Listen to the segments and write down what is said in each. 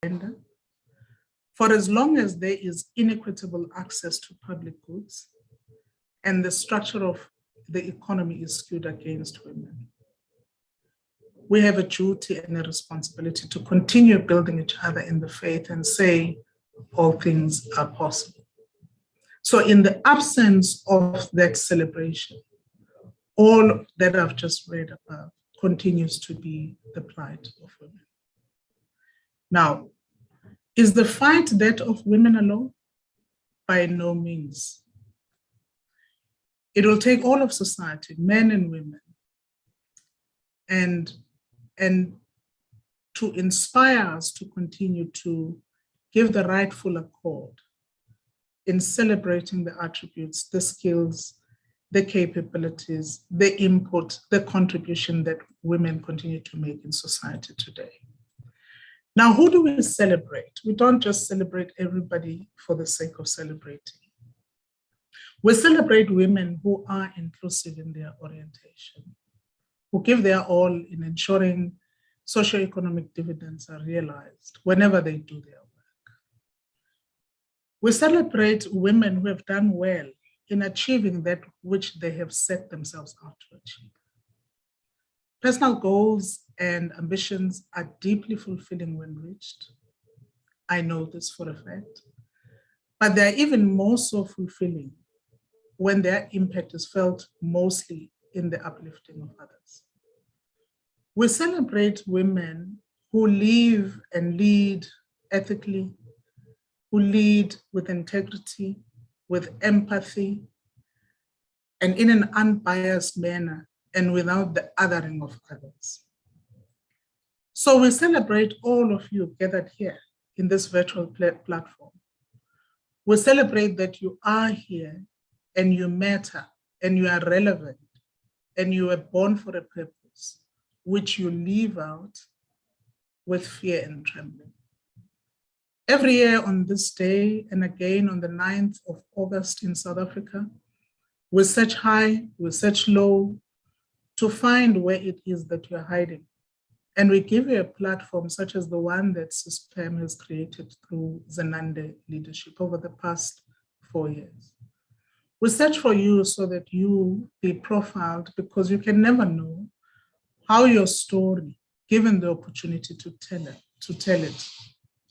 gender. For as long as there is inequitable access to public goods and the structure of the economy is skewed against women, we have a duty and a responsibility to continue building each other in the faith and say all things are possible. So in the absence of that celebration, all that I've just read about continues to be the plight of women. Now, is the fight that of women alone? By no means. It will take all of society, men and women, and to inspire us to continue to give the rightful accord in celebrating the attributes, the skills, the capabilities, the input, the contribution that women continue to make in society today. Now, who do we celebrate? We don't just celebrate everybody for the sake of celebrating. We celebrate women who are inclusive in their orientation, who give their all in ensuring socioeconomic dividends are realized whenever they do their work. We celebrate women who have done well in achieving that which they have set themselves out to achieve. Personal goals and ambitions are deeply fulfilling when reached. I know this for a fact, but they're even more so fulfilling when their impact is felt mostly in the uplifting of others. We celebrate women who live and lead ethically, who lead with integrity, with empathy, and in an unbiased manner and without the othering of others. So we celebrate all of you gathered here in this virtual platform. We celebrate that you are here and you matter and you are relevant and you were born for a purpose, which you live out with fear and trembling. Every year on this day, and again on the 9th of August in South Africa, we search high, we search low to find where it is that you're hiding. And we give you a platform such as the one that SISPAM has created through Zenande leadership over the past 4 years. We search for you so that you be profiled, because you can never know how your story, given the opportunity to tell it,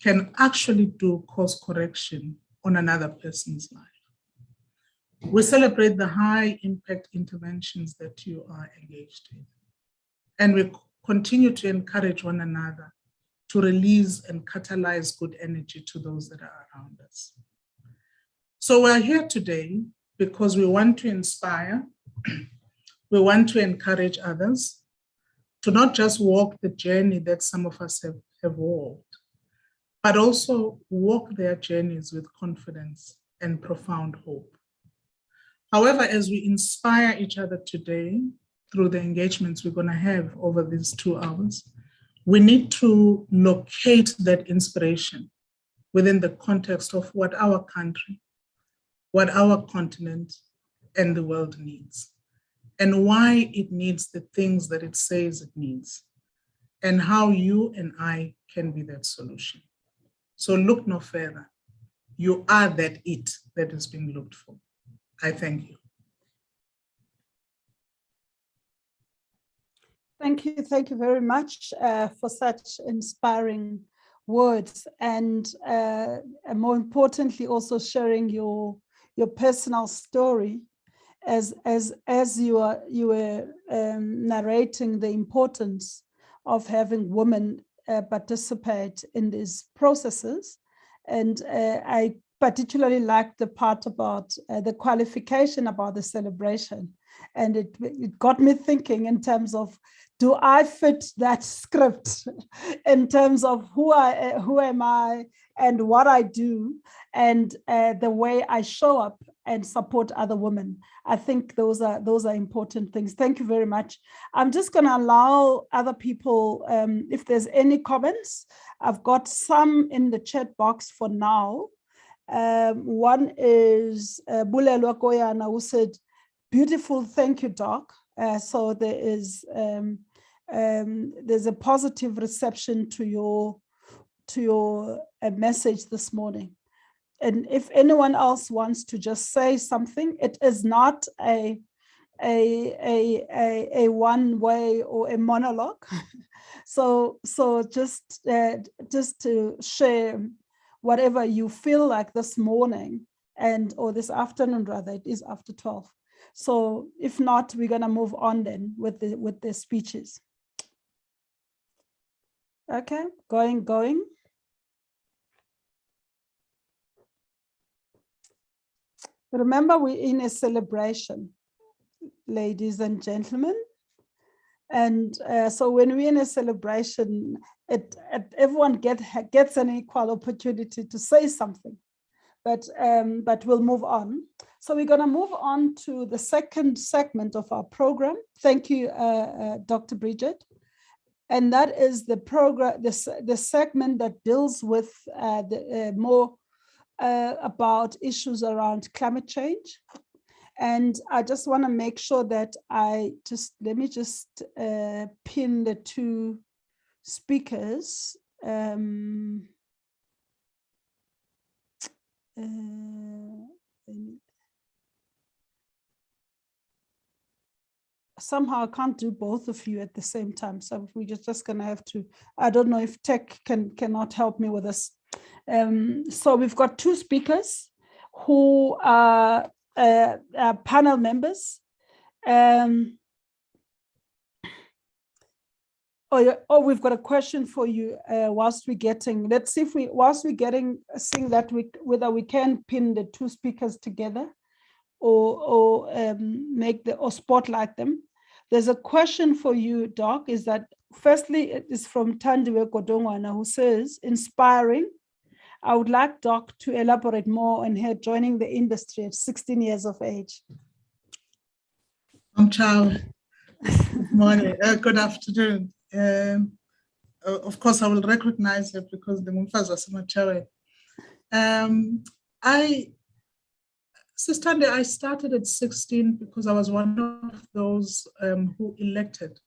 can actually do course correction on another person's life. We celebrate the high impact interventions that you are engaged in. And we continue to encourage one another to release and catalyze good energy to those that are around us. So we're here today because we want to inspire, we want to encourage others to not just walk the journey that some of us have walked, but also walk their journeys with confidence and profound hope. However, as we inspire each other today through the engagements we're going to have over these 2 hours, we need to locate that inspiration within the context of what our country, what our continent and the world needs, and why it needs the things that it says it needs, and how you and I can be that solution. So look no further. You are that it that is being looked for. I thank you. Thank you very much for such inspiring words, and more importantly, also sharing your personal story as you were narrating the importance of having women participate in these processes. And I particularly liked the part about the qualification about the celebration. And it got me thinking in terms of, do I fit that script in terms of who am I and what I do, and the way I show up and support other women. I think those are important things. Thank you very much. I'm just going to allow other people, if there's any comments. I've got some in the chat box for now. One is Bulelwa Koyana, who said, "Beautiful, thank you, Doc." So there is there's a positive reception to to your message this morning. And if anyone else wants to just say something, it is not a one way or a monologue. So just to share whatever you feel like this morning or this afternoon, rather, it is after 12. So if not, we're gonna move on then with the speeches. Okay, going. Remember, we're in a celebration, ladies and gentlemen. And so when we're in a celebration, everyone gets an equal opportunity to say something, but we'll move on. So we're gonna move on to the second segment of our program. Thank you, Dr. Bridget. And that is the program, the segment that deals with more about issues around climate change. And I just want to make sure that let me just pin the two speakers. Somehow I can't do both of you at the same time. So we're just going to have to, I don't know if tech cannot help me with this. So we've got two speakers who are panel members. We've got a question for you whilst we're getting, let's see if seeing that whether we can pin the two speakers together or spotlight them. There's a question for you, Doc, is that firstly, it is from Tandiwe Kodongwana, who says, inspiring. I would like Doc to elaborate more on her joining the industry at 16 years of age. Ciao. Good morning. Good afternoon. Of course, I will recognize it because the Mumfaza Samachawe. Sister, I started at 16 because I was one of those who elected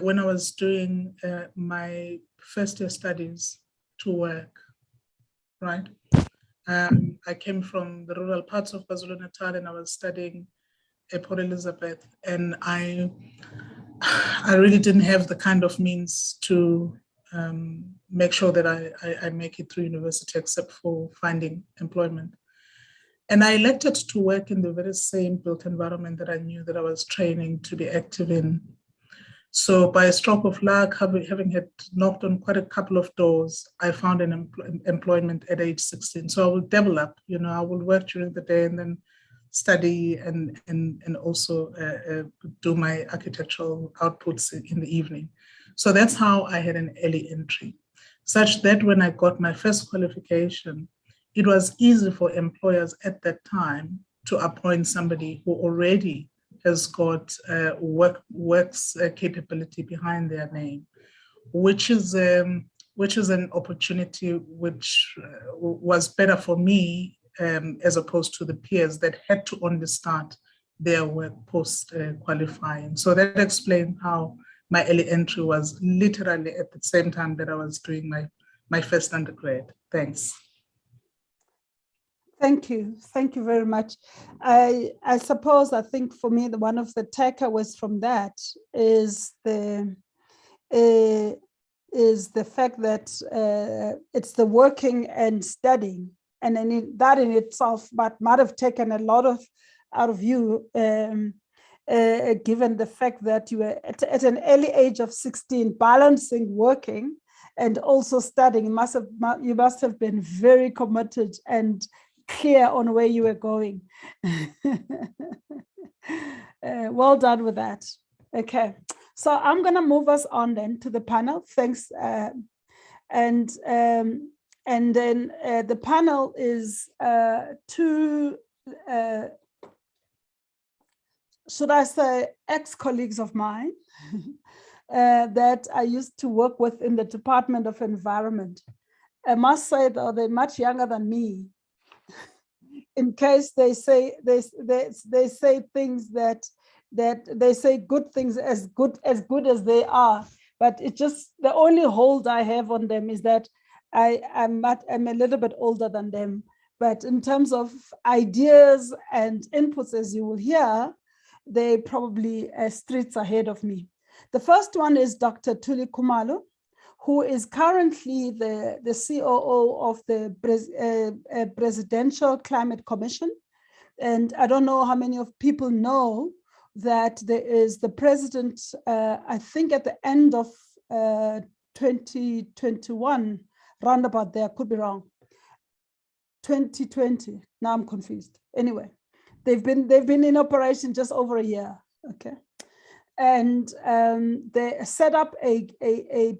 when I was doing my first year studies to work, right? I came from the rural parts of KwaZulu-Natal and I was studying at Port Elizabeth, and I really didn't have the kind of means to make sure that I make it through university except for finding employment. And I elected to work in the very same built environment that I knew that I was training to be active in. So by a stroke of luck, having had knocked on quite a couple of doors, I found an employment at age 16. So I will develop, I will work during the day and then study and also do my architectural outputs in the evening. So that's how I had an early entry, such that when I got my first qualification, it was easy for employers at that time to appoint somebody who already has got works capability behind their name, which is an opportunity which was better for me as opposed to the peers that had to only start their work post qualifying. So that explained how my early entry was literally at the same time that I was doing my first undergrad. Thanks. Thank you very much. I think for me, one of the takeaways from that is the fact that it's the working and studying, and then that in itself might have taken a lot out of you, given the fact that you were at an early age of 16 balancing working and also studying. You must have been very committed and clear on where you were going. Well done with that. Okay, so I'm going to move us on then to the panel. Thanks. And then the panel is two, should I say, ex-colleagues of mine that I used to work with in the Department of Environment. I must say, though, they're much younger than me. In case they say things that they say good things as good as they are, but it just, the only hold I have on them is that I'm a little bit older than them, but in terms of ideas and inputs, as you will hear, they probably streets ahead of me. The first one is Dr. Thuli Khumalo, who is currently the COO of the Presidential Climate Commission. And I don't know how many of people know that there is the president, I think at the end of 2021, roundabout there, could be wrong. 2020, now I'm confused. Anyway, they've been in operation just over a year, okay? And they set up a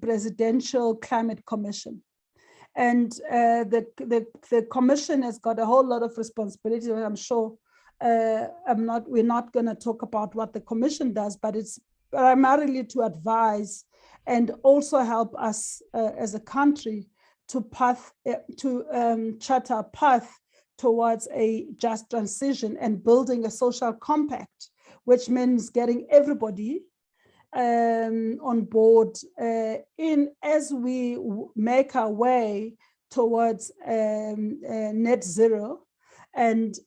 presidential climate commission. And the commission has got a whole lot of responsibility. I'm sure we're not going to talk about what the commission does, but it's primarily to advise and also help us as a country to chart a path towards a just transition and building a social compact, which means getting everybody on board as we make our way towards net zero and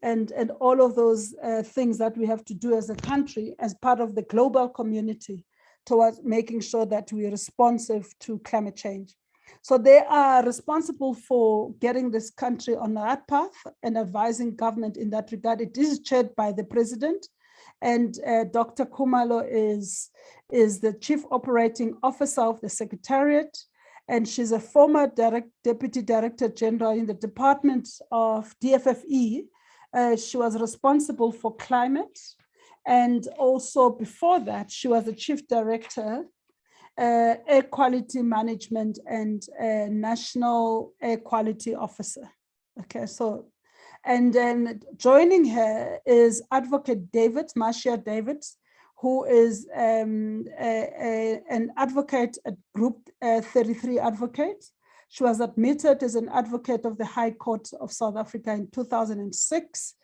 all of those things that we have to do as a country as part of the global community towards making sure that we are responsive to climate change. So they are responsible for getting this country on that path and advising government in that regard. It is chaired by the president, and Dr. Khumalo is the Chief Operating Officer of the Secretariat, and she's a former Deputy Director General in the Department of DFFE. She was responsible for climate, and also before that, she was the Chief Director, Air Quality Management and National Air Quality Officer. Okay, so, and then joining her is Advocate Marcia David, who is an advocate at Group 33 Advocate. She was admitted as an advocate of the High Court of South Africa in 2006,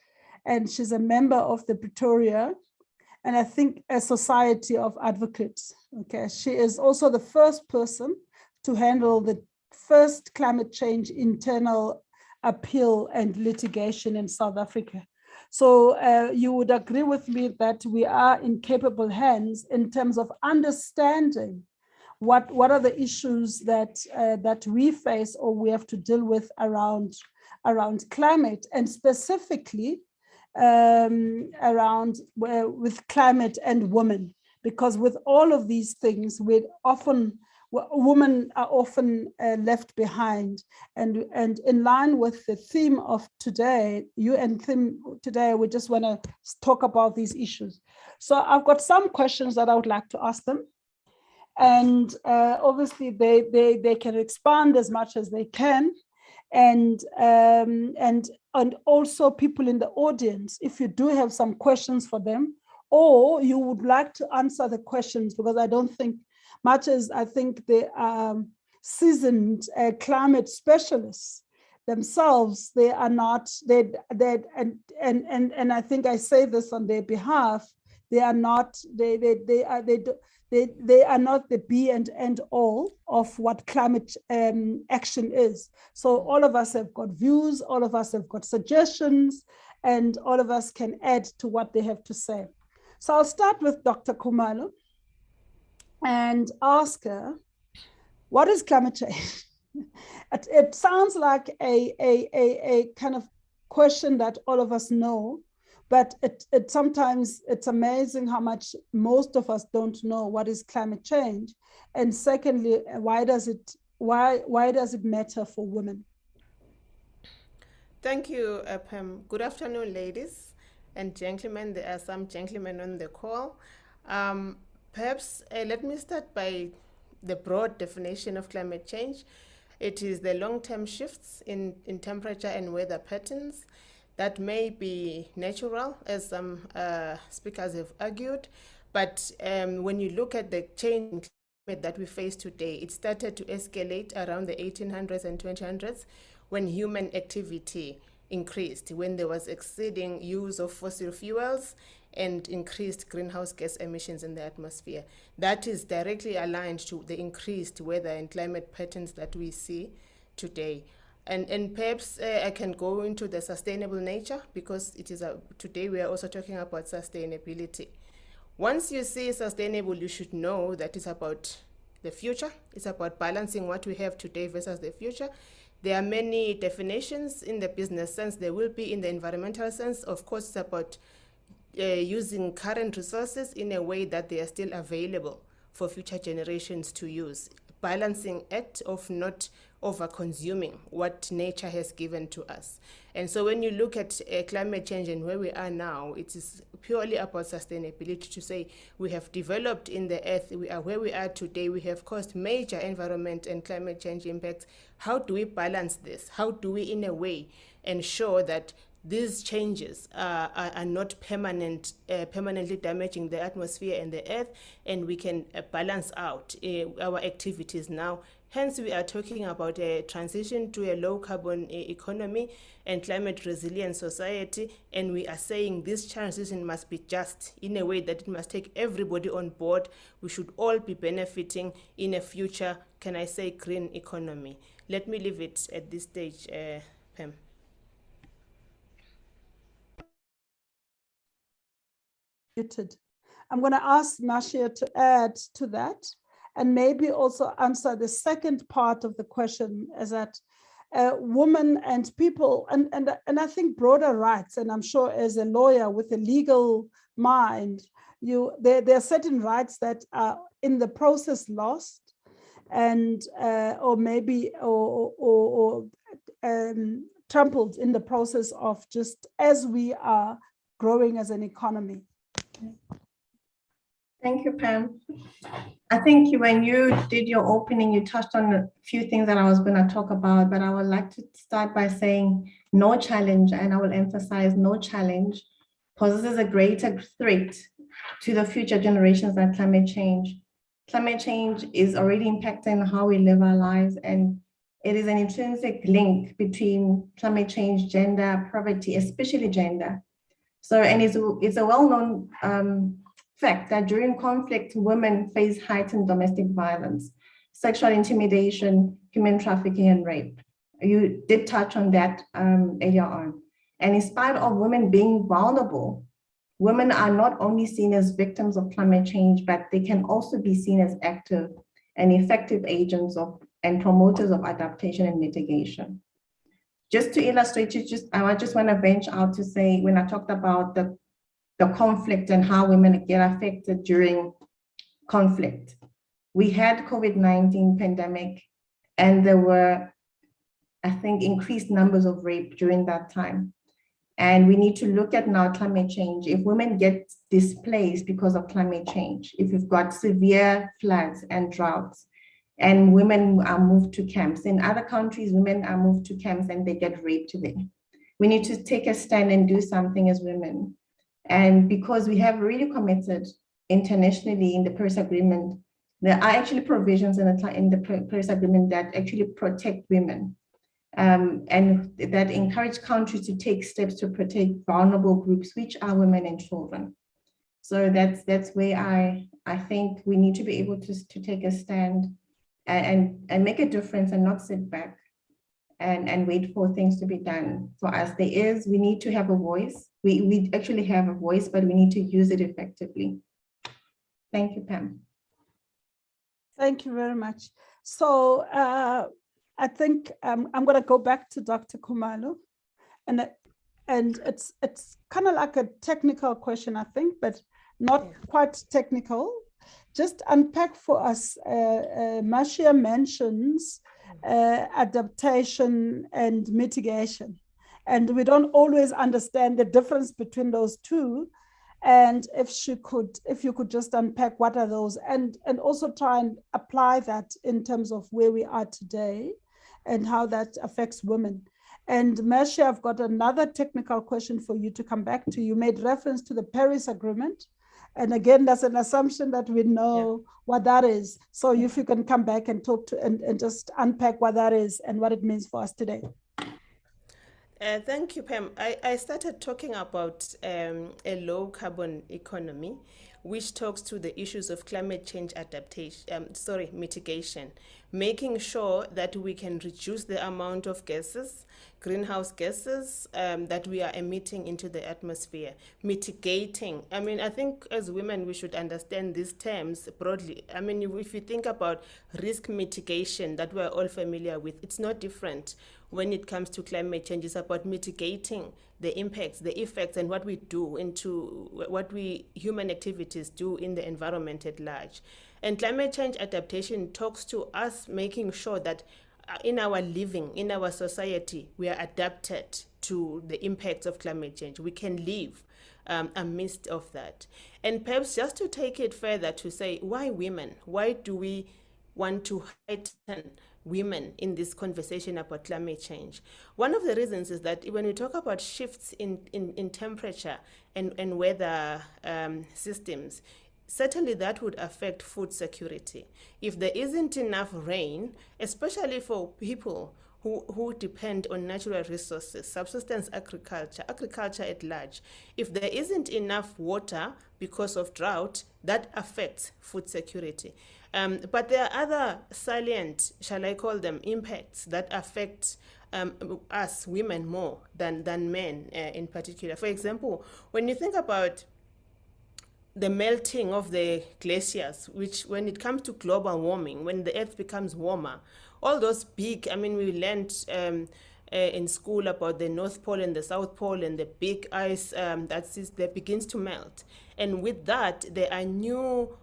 and she's a member of the Pretoria, and I think a Society of Advocates. Okay, she is also the first person to handle the first climate change internal appeal and litigation in South Africa. So you would agree with me that we are in capable hands in terms of understanding what are the issues that we face or we have to deal with around climate, and specifically around with climate and women, because with all of these things, women are often left behind. And in line with the theme of today, we just want to talk about these issues. So I've got some questions that I would like to ask them. And obviously they can expand as much as they can. And also people in the audience, if you do have some questions for them, or you would like to answer the questions, because I don't think, much as I think they are seasoned climate specialists themselves, they are not, and I think I say this on their behalf, they are not, they are not the be and end all of what climate action is. So all of us have got views, all of us have got suggestions, and all of us can add to what they have to say. So I'll start with Dr. Khumalo and ask her, what is climate change? It sounds like a kind of question that all of us know, but it sometimes it's amazing how much most of us don't know what is climate change. And secondly, why does it matter for women? Thank you, Pam. Good afternoon, ladies and gentlemen. There are some gentlemen on the call. Perhaps let me start by the broad definition of climate change. It is the long-term shifts in temperature and weather patterns that may be natural, as some speakers have argued, but when you look at the change in climate that we face today, it started to escalate around the 1800s and 2000s when human activity increased, when there was exceeding use of fossil fuels and increased greenhouse gas emissions in the atmosphere. That is directly aligned to the increased weather and climate patterns that we see today. And perhaps I can go into the sustainable nature, because it is today we are also talking about sustainability. Once you say sustainable, you should know that it's about the future. It's about balancing what we have today versus the future. There are many definitions in the business sense. There will be in the environmental sense. Of course, it's about using current resources in a way that they are still available for future generations to use. Balancing act of not over-consuming what nature has given to us. And so when you look at climate change and where we are now, it is purely about sustainability, to say we have developed in the earth, we are where we are today, we have caused major environment and climate change impacts. How do we balance this? How do we, in a way, ensure that these changes are not permanently damaging the atmosphere and the earth, and we can balance out our activities now? Hence, we are talking about a transition to a low carbon economy and climate resilient society, and we are saying this transition must be just in a way that it must take everybody on board. We should all be benefiting in a future, can I say, green economy. Let me leave it at this stage, Pam. I'm going to ask Marcia to add to that, and maybe also answer the second part of the question, is that women and people, and I think broader rights, and I'm sure as a lawyer with a legal mind, there are certain rights that are in the process lost, and or maybe trampled in the process of just as we are growing as an economy. Thank you, Pam. I think when you did your opening, you touched on a few things that I was going to talk about, but I would like to start by saying no challenge, and I will emphasize no challenge, poses a greater threat to the future generations than climate change. Climate change is already impacting how we live our lives, and it is an intrinsic link between climate change, gender, poverty, especially gender. So, and it's a well-known fact that during conflict, women face heightened domestic violence, sexual intimidation, human trafficking, and rape. You did touch on that earlier on. And in spite of women being vulnerable, women are not only seen as victims of climate change, but they can also be seen as active and effective agents of and promoters of adaptation and mitigation. Just to illustrate, I just want to venture out to say, when I talked about the conflict and how women get affected during conflict, we had COVID-19 pandemic, and there were, I think, increased numbers of rape during that time. And we need to look at now climate change. If women get displaced because of climate change, if we've got severe floods and droughts, and women are moved to camps. In other countries, women are moved to camps and they get raped there. We need to take a stand and do something as women. And because we have really committed internationally in the Paris Agreement, there are actually provisions in the Paris Agreement that actually protect women, and that encourage countries to take steps to protect vulnerable groups, which are women and children. So that's where I think we need to be able to take a stand and make a difference and not sit back and wait for things to be done for us. We need to have a voice. We actually have a voice, but we need to use it effectively. Thank you, Pam. Thank you very much. So I think I'm going to go back to Dr. Khumalo, and it's kind of like a technical question, I think, but not quite technical. Just unpack for us, Marcia mentions adaptation and mitigation, and we don't always understand the difference between those two. And if you could just unpack what are those, and also try and apply that in terms of where we are today and how that affects women. And Marcia, I've got another technical question for you to come back to. You made reference to the Paris Agreement. And again, that's an assumption that we know what that is. So if you can come back and talk to and just unpack what that is and what it means for us today. Thank you, Pam. I started talking about a low carbon economy, which talks to the issues of climate change mitigation. making sure that we can reduce the amount of gases, greenhouse gases that we are emitting into the atmosphere, mitigating. I mean, I think as women, we should understand these terms broadly. I mean, if you think about risk mitigation that we're all familiar with, it's not different when it comes to climate change. It's about mitigating the impacts, the effects, and what we do into what we human activities do in the environment at large. And climate change adaptation talks to us making sure that in our living, in our society, we are adapted to the impacts of climate change. We can live amidst of that. And perhaps just to take it further to say, why women? Why do we want to heighten women in this conversation about climate change? One of the reasons is that when we talk about shifts in temperature and weather systems, certainly that would affect food security. If there isn't enough rain, especially for people who depend on natural resources, subsistence agriculture, agriculture at large, if there isn't enough water because of drought, that affects food security. But there are other salient, shall I call them, impacts that affect us women more than men in particular. For example, when you think about the melting of the glaciers, which when it comes to global warming, when the earth becomes warmer, all those big, I mean, we learned in school about the North Pole and the South Pole and the big ice that begins to melt. And with that, there are new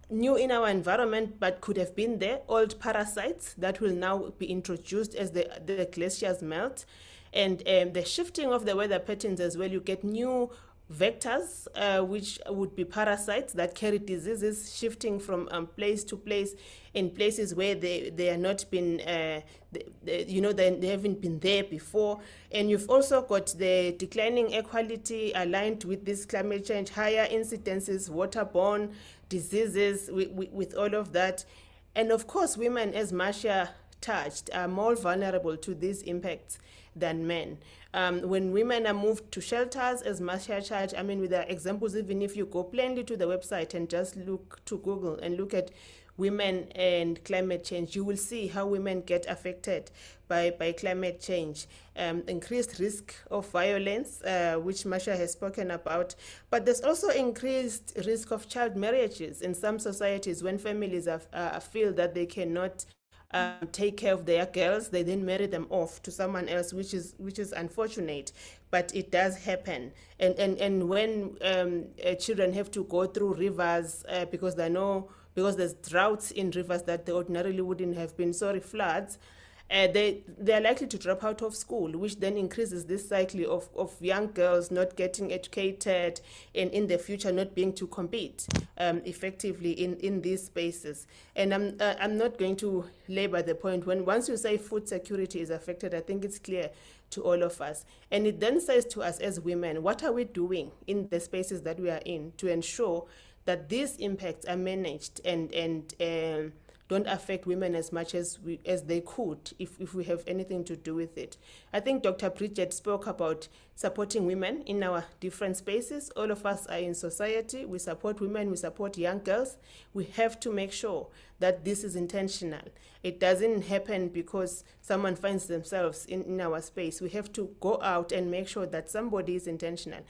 in our environment, but could have been there, old parasites that will now be introduced as the glaciers melt. And the shifting of the weather patterns as well, you get new vectors, which would be parasites that carry diseases, shifting from place to place in places where they are not been, they haven't been there before. And you've also got the declining air quality aligned with this climate change, higher incidences, waterborne diseases with all of that. And of course, women, as Marcia touched, are more vulnerable to these impacts than men. When women are moved to shelters, as Marcia charged, I mean, with the examples, even if you go plainly to the website and just look to Google and look at women and climate change, you will see how women get affected by climate change. Increased risk of violence, which Marcia has spoken about, but there's also increased risk of child marriages in some societies when families feel that they cannot take care of their girls, they then marry them off to someone else, which is unfortunate, but it does happen. And when children have to go through rivers because there's droughts in rivers that they ordinarily wouldn't have been, floods, they're likely to drop out of school, which then increases this cycle of young girls not getting educated and in the future not being to compete effectively in these spaces. And I'm not going to labor the point. Once you say food security is affected, I think it's clear to all of us. And it then says to us as women, what are we doing in the spaces that we are in to ensure that these impacts are managed and don't affect women as much as they could if we have anything to do with it. I think Dr. Bridget spoke about supporting women in our different spaces. All of us are in society. We support women, we support young girls. We have to make sure that this is intentional. It doesn't happen because someone finds themselves in our space. We have to go out and make sure that somebody is intentional.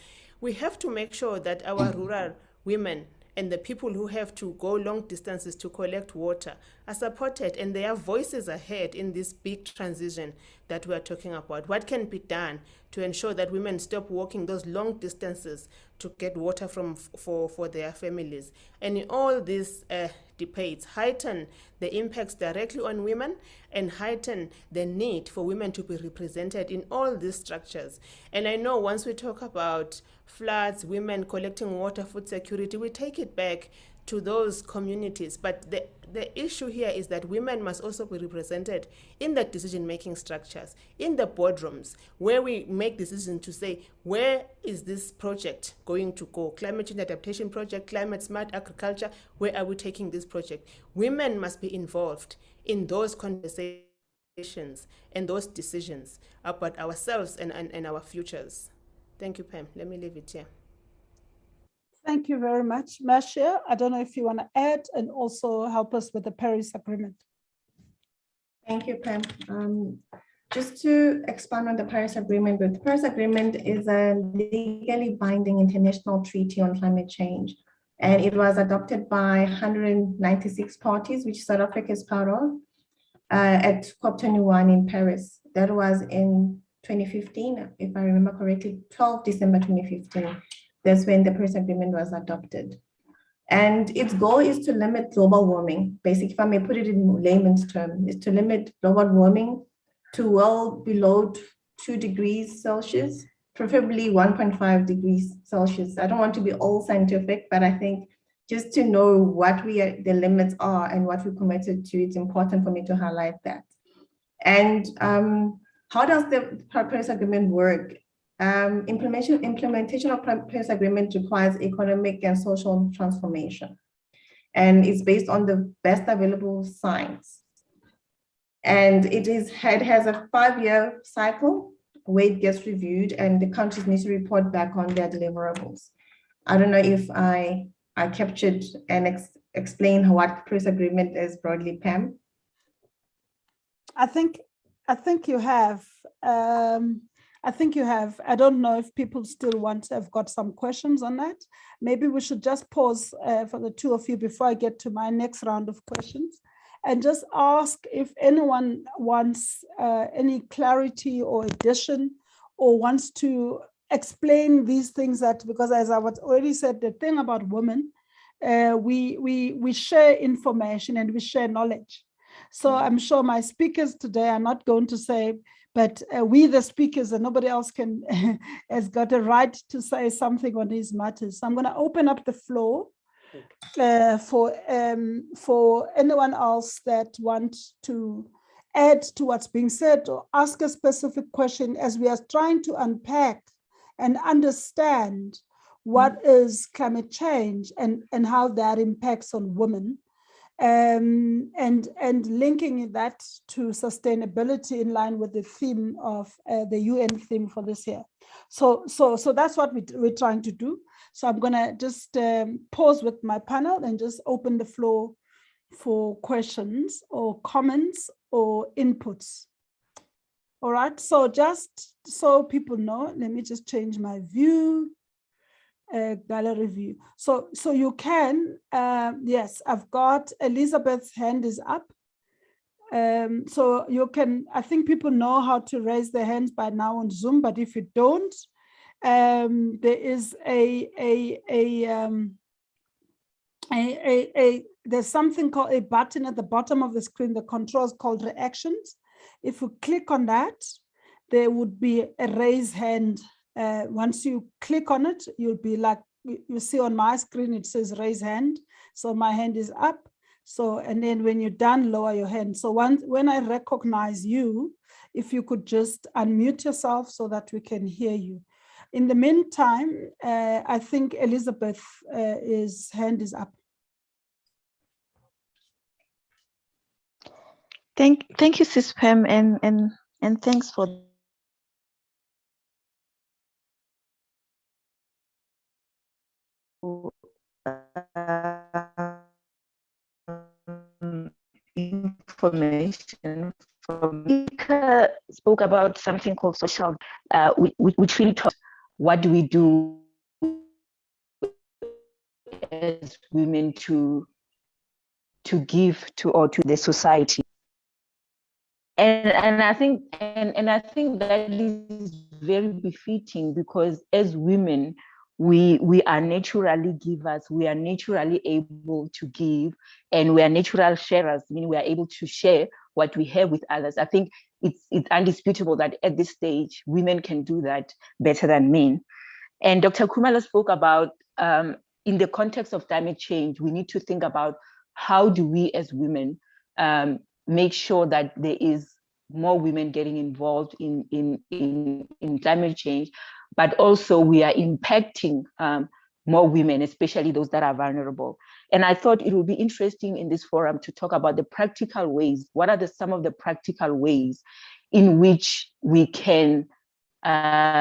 We have to make sure that our rural women and the people who have to go long distances to collect water are supported and their voices are heard in this big transition that we're talking about. What can be done to ensure that women stop walking those long distances to get water for their families? And in all these debates, heighten the impacts directly on women and heighten the need for women to be represented in all these structures. And I know once we talk about floods, women collecting water, food security, we take it back to those communities. But the issue here is that women must also be represented in the decision-making structures, in the boardrooms, where we make decisions to say, where is this project going to go? Climate change adaptation project, climate smart agriculture, where are we taking this project? Women must be involved in those conversations and those decisions about ourselves and our futures. Thank you, Pam. Let me leave it here. Thank you very much, Marcia. I don't know if you want to add and also help us with the Paris Agreement. Thank you, Pam. Just to expand on the Paris Agreement, the Paris Agreement is a legally binding international treaty on climate change, and it was adopted by 196 parties, which South Africa is part of, at COP21 in Paris. That was in 2015, if I remember correctly, 12 December 2015. That's when the Paris Agreement was adopted. And its goal is to limit global warming. Basically, if I may put it in layman's terms, is to limit global warming to well below 2 degrees Celsius, preferably 1.5 degrees Celsius. I don't want to be all scientific, but I think just to know what the limits are and what we're committed to, it's important for me to highlight that. And how does the Paris Agreement work? Implementation of Paris Agreement requires economic and social transformation, and it's based on the best available science. And it has a 5-year cycle where it gets reviewed, and the countries need to report back on their deliverables. I don't know if I captured and explained what Paris Agreement is broadly, Pam. I think you have. I think you have. I don't know if people still have got some questions on that. Maybe we should just pause for the two of you before I get to my next round of questions, and just ask if anyone wants any clarity or addition, or wants to explain these things, that because as I was already said, the thing about women, we share information and we share knowledge. So I'm sure my speakers today are not going to say, but we the speakers and nobody else has got a right to say something on these matters. So I'm going to open up the floor for anyone else that wants to add to what's being said or ask a specific question, as we are trying to unpack and understand what is climate change and how that impacts on women, and linking that to sustainability in line with the theme of the UN theme for this year. So that's what we're trying to do. So I'm going to just pause with my panel and just open the floor for questions or comments or inputs. All right, so just so people know, let me just change my view, gallery view. So you can, yes, I've got Elizabeth's hand is up. So you can, I think people know how to raise their hands by now on Zoom, but if you don't, there is there's something called a button at the bottom of the screen, the controls called reactions. If you click on that, there would be a raise hand. Once you click on it, you'll be like, you see on my screen, it says raise hand. So my hand is up. So, and then when you're done, lower your hand. So when I recognize you, if you could just unmute yourself so that we can hear you. In the meantime, I think Elizabeth's hand is up. Thank you, Sis Pam, and thanks for information from Mika. Spoke about something called social, which really taught what do we do as women to give to the society. And I think that is very befitting, because as women, we are naturally givers, we are naturally able to give, and we are natural sharers, meaning we are able to share what we have with others. I think it's undisputable that at this stage, women can do that better than men. And Dr. Khumalo spoke about, in the context of climate change, we need to think about how do we as women make sure that there is more women getting involved in climate change, but also we are impacting more women, especially those that are vulnerable. And I thought it would be interesting in this forum to talk about the practical ways. What are some of the practical ways in which we can as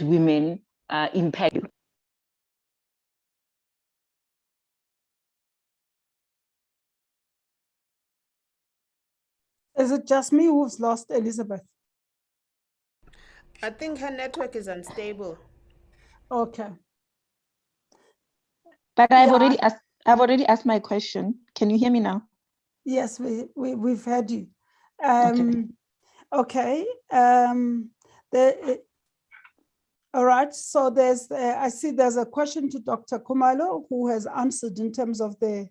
women impact Is it just me who's lost Elizabeth? I think her network is unstable. Okay. But I've Yeah. already asked my question. Can you hear me now? Yes, we've had you. Okay. Okay. All right. So there's, I see there's a question to Dr. Kumalo who has answered in terms of the.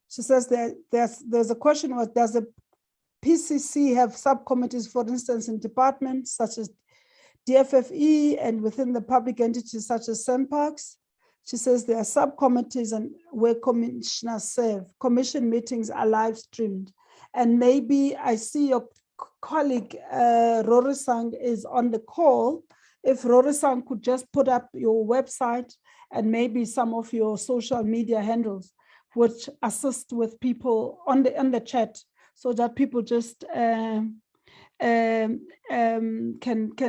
She says that there's a question: was does the PCC have subcommittees, for instance, in departments such as DFFE and within the public entities such as SEMPACs? She says there are subcommittees and where commissioners serve. Commission meetings are live streamed. And maybe I see your colleague Rory Sang is on the call. If Rory Sang could just put up your website and maybe some of your social media handles, which assist with people on the chat, so that people just can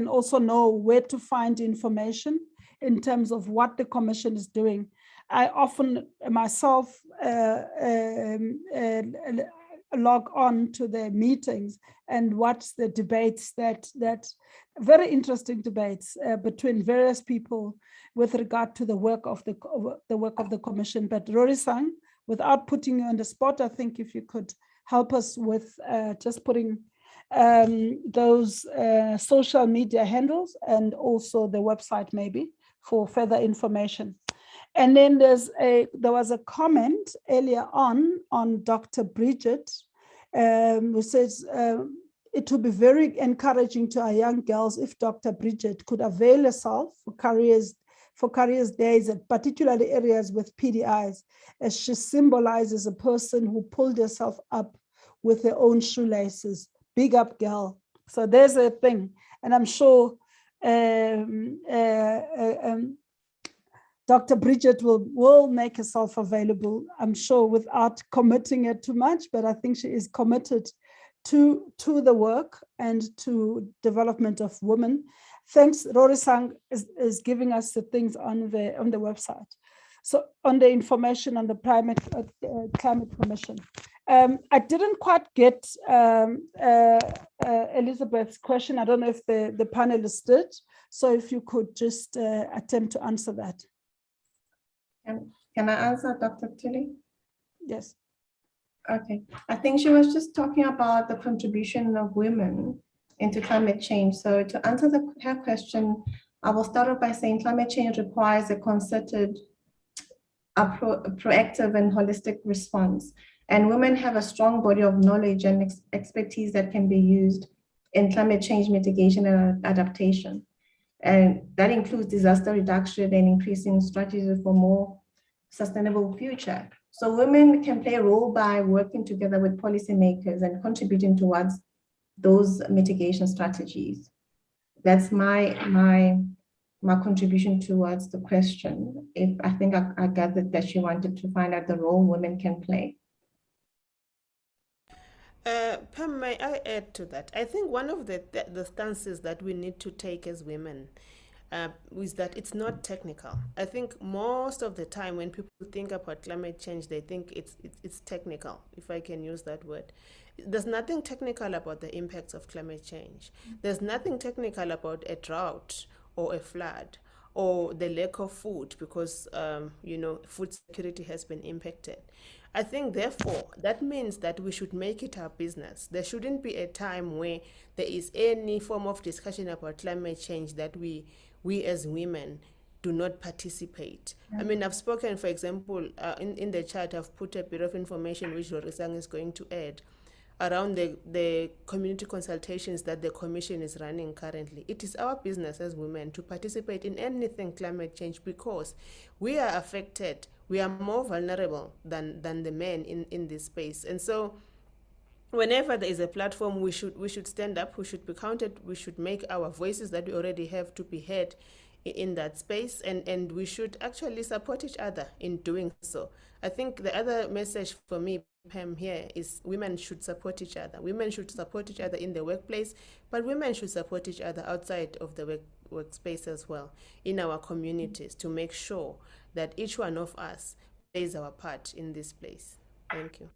also know where to find information in terms of what the commission is doing. I often myself log on to the meetings and watch the debates that very interesting debates between various people with regard to the work of the commission. But Rory Sang, without putting you on the spot, I think if you could help us with just putting those social media handles and also the website maybe for further information. And then there was a comment earlier on Dr. Bridget, who says it would be very encouraging to our young girls if Dr. Bridget could avail herself for careers days at particularly areas with PDIs, as she symbolizes a person who pulled herself up with her own shoelaces. Big up, girl. So there's a thing, and I'm sure Dr. Bridget will make herself available, I'm sure, without committing it too much, but I think she is committed to the work and to development of women. Thanks, Rory Sang is giving us the things on the website. So on the information on the Climate Commission. I didn't quite get Elizabeth's question. I don't know if the panelists did. So if you could just attempt to answer that. Can I answer, Dr. Tilly? Yes. Okay, I think she was just talking about the contribution of women into climate change. So to answer her question, I will start off by saying climate change requires a concerted, proactive and holistic response. And women have a strong body of knowledge and expertise that can be used in climate change mitigation and adaptation. And that includes disaster reduction and increasing strategies for more sustainable future. So women can play a role by working together with policymakers and contributing towards those mitigation strategies. That's my contribution towards the question. I think I gathered that she wanted to find out the role women can play. Pam, may I add to that? I think one of the stances that we need to take as women is that it's not technical. I think most of the time when people think about climate change, they think it's technical, if I can use that word. There's nothing technical about the impacts of climate change. There's nothing technical about a drought or a flood or the lack of food because, food security has been impacted. I think, therefore, that means that we should make it our business. There shouldn't be a time where there is any form of discussion about climate change that we as women do not participate. I mean, I've spoken, for example, in the chat, I've put a bit of information which Rory Sang is going to add around the community consultations that the Commission is running currently. It is our business as women to participate in anything climate change because we are affected. We are more vulnerable than the men in this space. And so whenever there is a platform, we should stand up, we should be counted, we should make our voices that we already have to be heard in that space, and we should actually support each other in doing so. I think the other message for me, Pam, here is women should support each other. Women should support each other in the workplace, but women should support each other outside of the workspace as well, in our communities, to make sure that each one of us plays our part in this place. Thank you.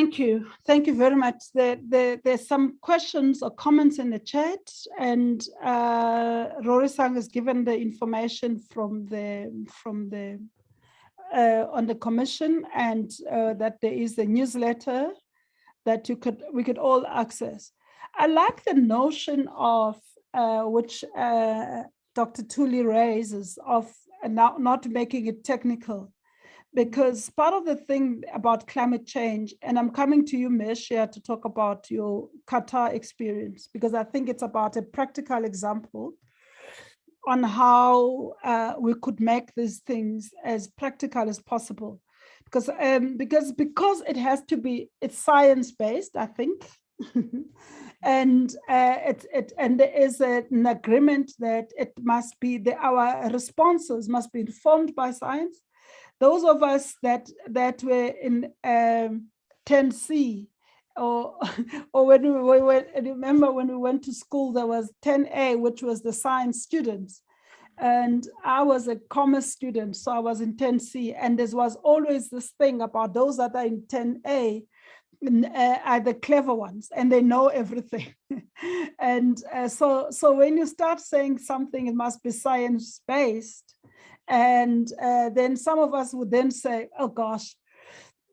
Thank you. Thank you very much. There's some questions or comments in the chat, and Rory Sang has given the information from the on the commission, and that there is a newsletter that we could all access. I like the notion of which Dr. Thuli raises of not making it technical, because part of the thing about climate change, and I'm coming to you, Meshia, to talk about your Qatar experience, because I think it's about a practical example on how we could make these things as practical as possible. Because it has to be, it's science-based, I think. And and there is an agreement that it must be our responses must be informed by science. Those of us that were in 10C, or when we went, remember when we went to school, there was 10A, which was the science students. And I was a commerce student, so I was in 10C. And there was always this thing about those that are in 10A are the clever ones, and they know everything. And so when you start saying something, it must be science-based, and then some of us would then say, oh gosh,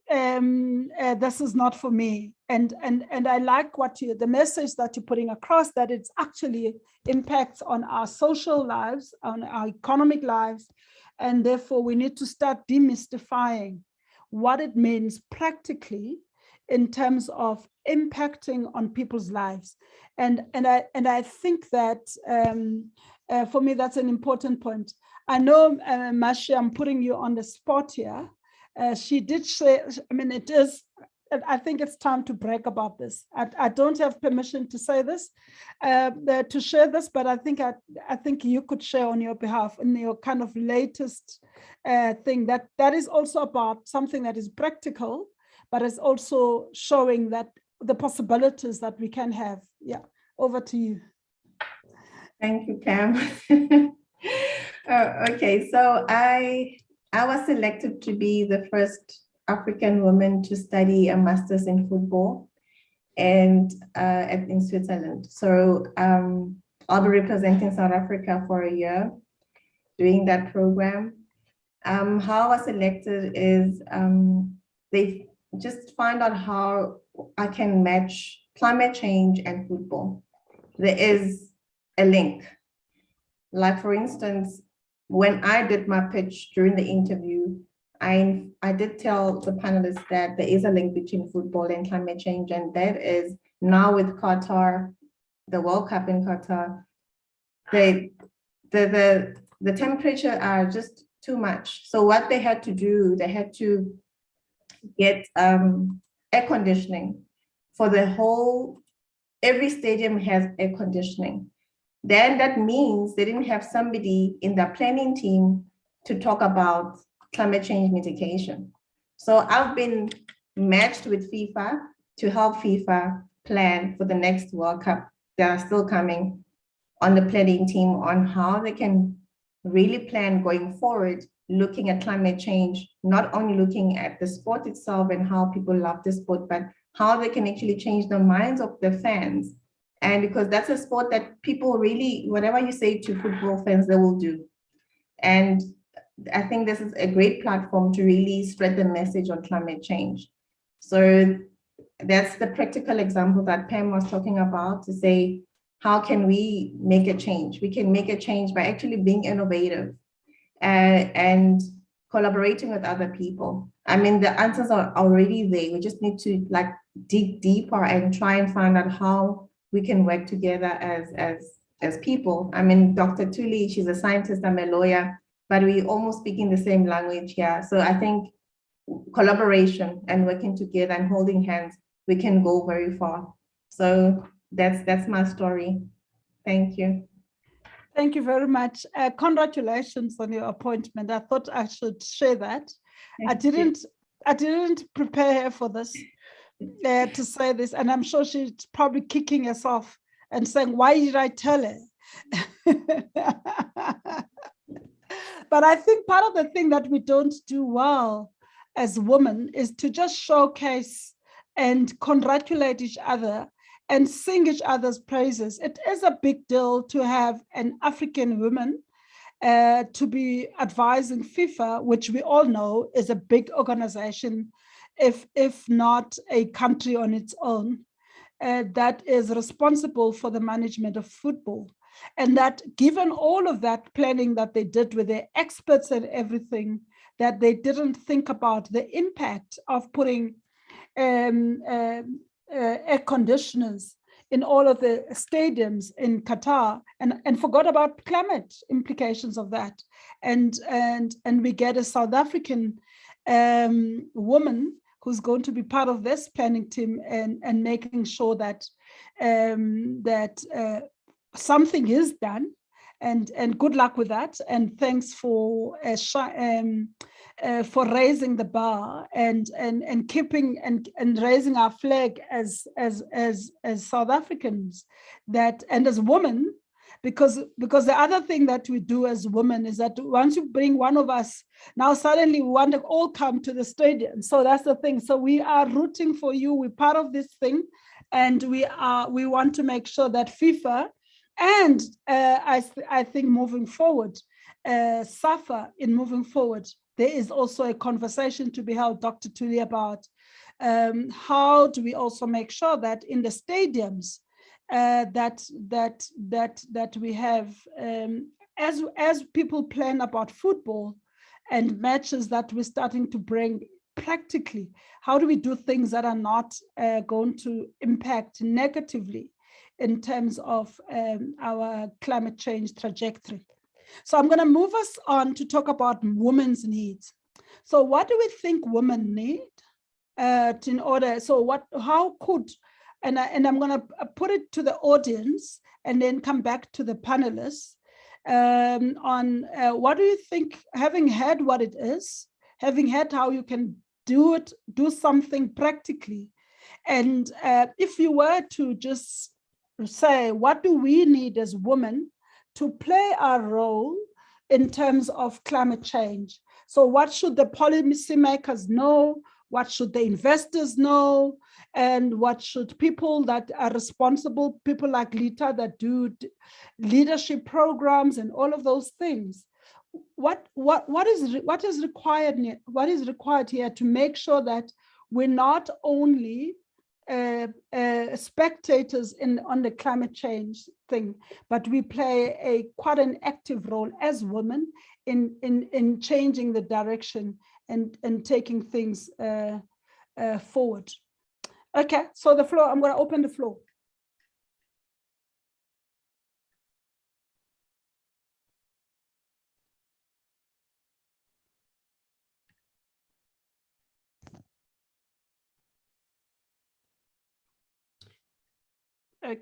this is not for me. And I like the message that you're putting across, that it's actually impacts on our social lives, on our economic lives, and therefore we need to start demystifying what it means practically in terms of impacting on people's lives. And I think that for me, that's an important point. I know, Mashi, I'm putting you on the spot here. She did say, I mean, I think it's time to brag about this. I don't have permission to say this, to share this, but I think you could share on your behalf in your kind of latest thing that is also about something that is practical, but it's also showing that the possibilities that we can have. Yeah, over to you. Thank you, Pam. Okay, so I was selected to be the first African woman to study a master's in football and in Switzerland. So I'll be representing South Africa for a year doing that program. How I was selected is they just find out how I can match climate change and football. There is a link. Like, for instance, when I did my pitch during the interview, I did tell the panelists that there is a link between football and climate change, and that is now with Qatar, the World Cup in Qatar, the temperature are just too much. So what they had to do, they had to get air conditioning for the whole, every stadium has air conditioning. Then that means they didn't have somebody in the planning team to talk about climate change mitigation. So I've been matched with FIFA to help FIFA plan for the next World Cup that are still coming, on the planning team on how they can really plan going forward, looking at climate change, not only looking at the sport itself and how people love the sport, but how they can actually change the minds of the fans. And because that's a sport that people really, whatever you say to football fans, they will do. And I think this is a great platform to really spread the message on climate change. So that's the practical example that Pam was talking about, to say, how can we make a change? We can make a change by actually being innovative and collaborating with other people. I mean, the answers are already there. We just need to dig deeper and try and find out how we can work together as people. I mean, Dr. Thuli, she's a scientist, I'm a lawyer, but we almost speaking the same language here. So I think collaboration and working together and holding hands, we can go very far. So that's my story. Thank you. Thank you very much. Congratulations on your appointment. I thought I should share that. I didn't prepare her for this, to say this, and I'm sure she's probably kicking herself and saying, why did I tell her? But I think part of the thing that we don't do well as women is to just showcase and congratulate each other and sing each other's praises. It is a big deal to have an African woman to be advising FIFA, which we all know is a big organization, if not a country on its own, that is responsible for the management of football. And that given all of that planning that they did with their experts and everything, that they didn't think about the impact of putting air conditioners in all of the stadiums in Qatar and forgot about climate implications of that. And we get a South African woman who's going to be part of this planning team and making sure that something is done. And good luck with that. And thanks for raising the bar and keeping and raising our flag as South Africans, that and as women, because the other thing that we do as women is that once you bring one of us, now suddenly we want to all come to the stadium. So that's the thing. So we are rooting for you. We're part of this thing, and we want to make sure that FIFA. And I think moving forward, SAFA in moving forward, there is also a conversation to be held, Dr. Tuli, about how do we also make sure that in the stadiums that we have, as people plan about football and matches that we're starting to bring practically, how do we do things that are not going to impact negatively in terms of our climate change trajectory. So I'm going to move us on to talk about women's needs. So what do we think women need in order? So how could, and I'm going to put it to the audience and then come back to the panelists on what do you think, having had what it is, having had how you can do something practically, and if you were to just say, what do we need as women to play our role in terms of climate change? So what should the policymakers know? What should the investors know? And what should people that are responsible, people like Lita that do leadership programs and all of those things? What is required here to make sure that we're not only spectators on the climate change thing, but we play quite an active role as women in changing the direction and taking things forward. Okay, so the floor, I'm going to open the floor. Okay.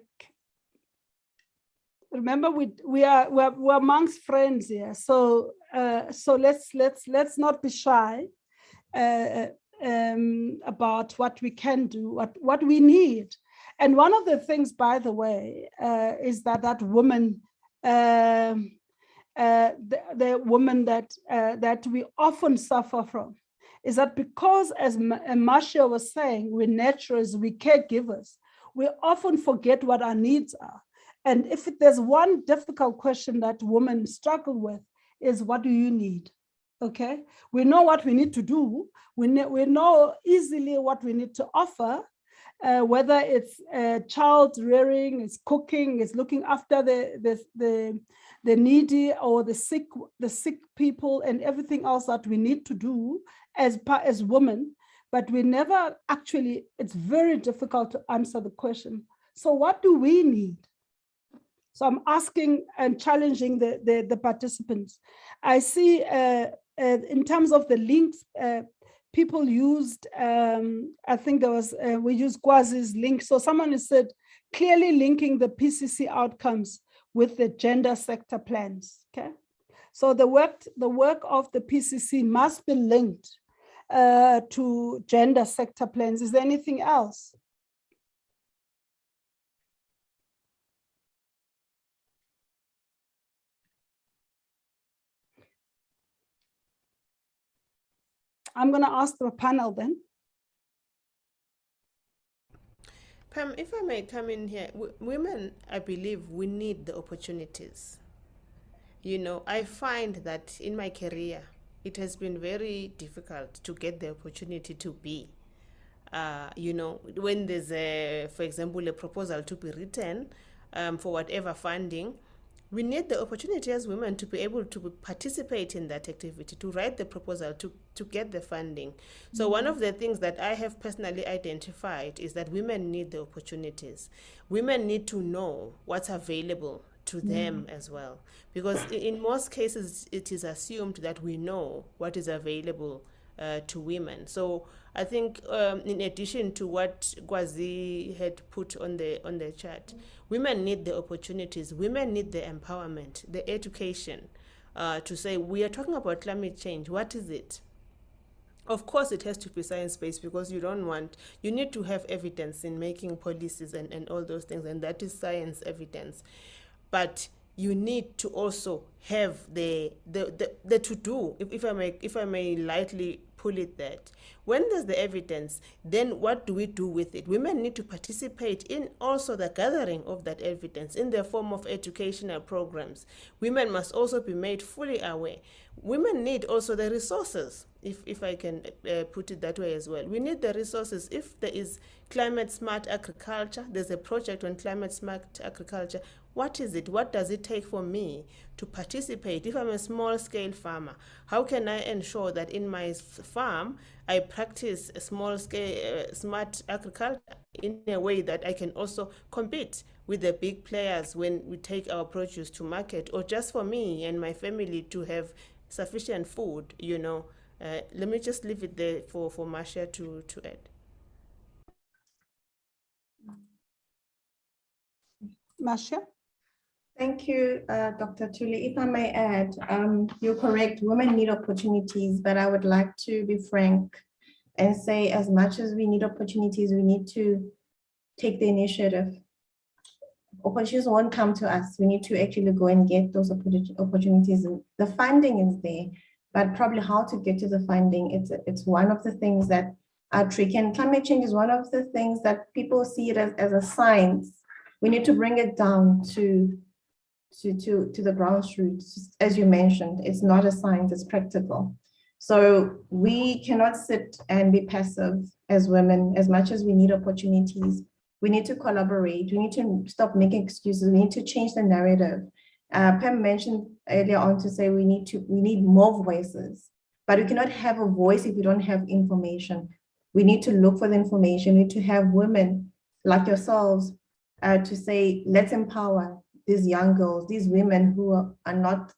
Remember, we're amongst friends here, so let's not be shy about what we can do, what we need. And one of the things, by the way, is that woman, the woman that we often suffer from, is that because, as Marcia was saying, we're nurturers, we're caregivers, we often forget what our needs are. And if there's one difficult question that women struggle with is, what do you need? Okay, we know what we need to do. We know easily what we need to offer, whether it's child rearing, it's cooking, it's looking after the needy or the sick people and everything else that we need to do as women. But we never actually, it's very difficult to answer the question. So what do we need? So I'm asking and challenging the participants. I see in terms of the links, people used, I think there was, we used Kwazi's link. So someone has said, clearly linking the PCC outcomes with the gender sector plans, okay? So the work of the PCC must be linked to gender sector plans. Is there anything else? I'm going to ask the panel then. Pam, if I may come in here, women, I believe we need the opportunities. You know, I find that in my career, it has been very difficult to get the opportunity to be. You know, when there's for example, a proposal to be written for whatever funding, we need the opportunity as women to be able to participate in that activity, to write the proposal, to get the funding. So one of the things that I have personally identified is that women need the opportunities. Women need to know what's available to them as well. Because in most cases, it is assumed that we know what is available to women. So I think in addition to what Kwazi had put on the chat, women need the opportunities, women need the empowerment, the education to say, we are talking about climate change, what is it? Of course, it has to be science-based, because you need to have evidence in making policies and all those things, and that is science evidence. But you need to also have the to-do, if I may lightly pull it that. When there's the evidence, then what do we do with it? Women need to participate in also the gathering of that evidence in the form of educational programs. Women must also be made fully aware. Women need also the resources, if I can put it that way as well. We need the resources. If there is climate smart agriculture, there's a project on climate smart agriculture. What is it? What does it take for me to participate? If I'm a small scale farmer, how can I ensure that in my farm I practice a small scale smart agriculture in a way that I can also compete with the big players when we take our produce to market, or just for me and my family to have sufficient food, you know? Let me just leave it there for Marcia to add. Marcia? Thank you, Dr. Thuli. If I may add, you're correct, women need opportunities, but I would like to be frank and say, as much as we need opportunities, we need to take the initiative. Opportunities won't come to us. We need to actually go and get those opportunities. The funding is there, but probably how to get to the funding, it's one of the things that are tricky. And climate change is one of the things that people see it as a science. We need to bring it down to the grassroots. As you mentioned, it's not a science, it's practical. So we cannot sit and be passive as women. As much as we need opportunities, we need to collaborate. We need to stop making excuses. We need to change the narrative. Pam mentioned earlier on to say we need more voices, but we cannot have a voice if we don't have information. We need to look for the information. We need to have women like yourselves to say, let's empower these young girls, these women who are not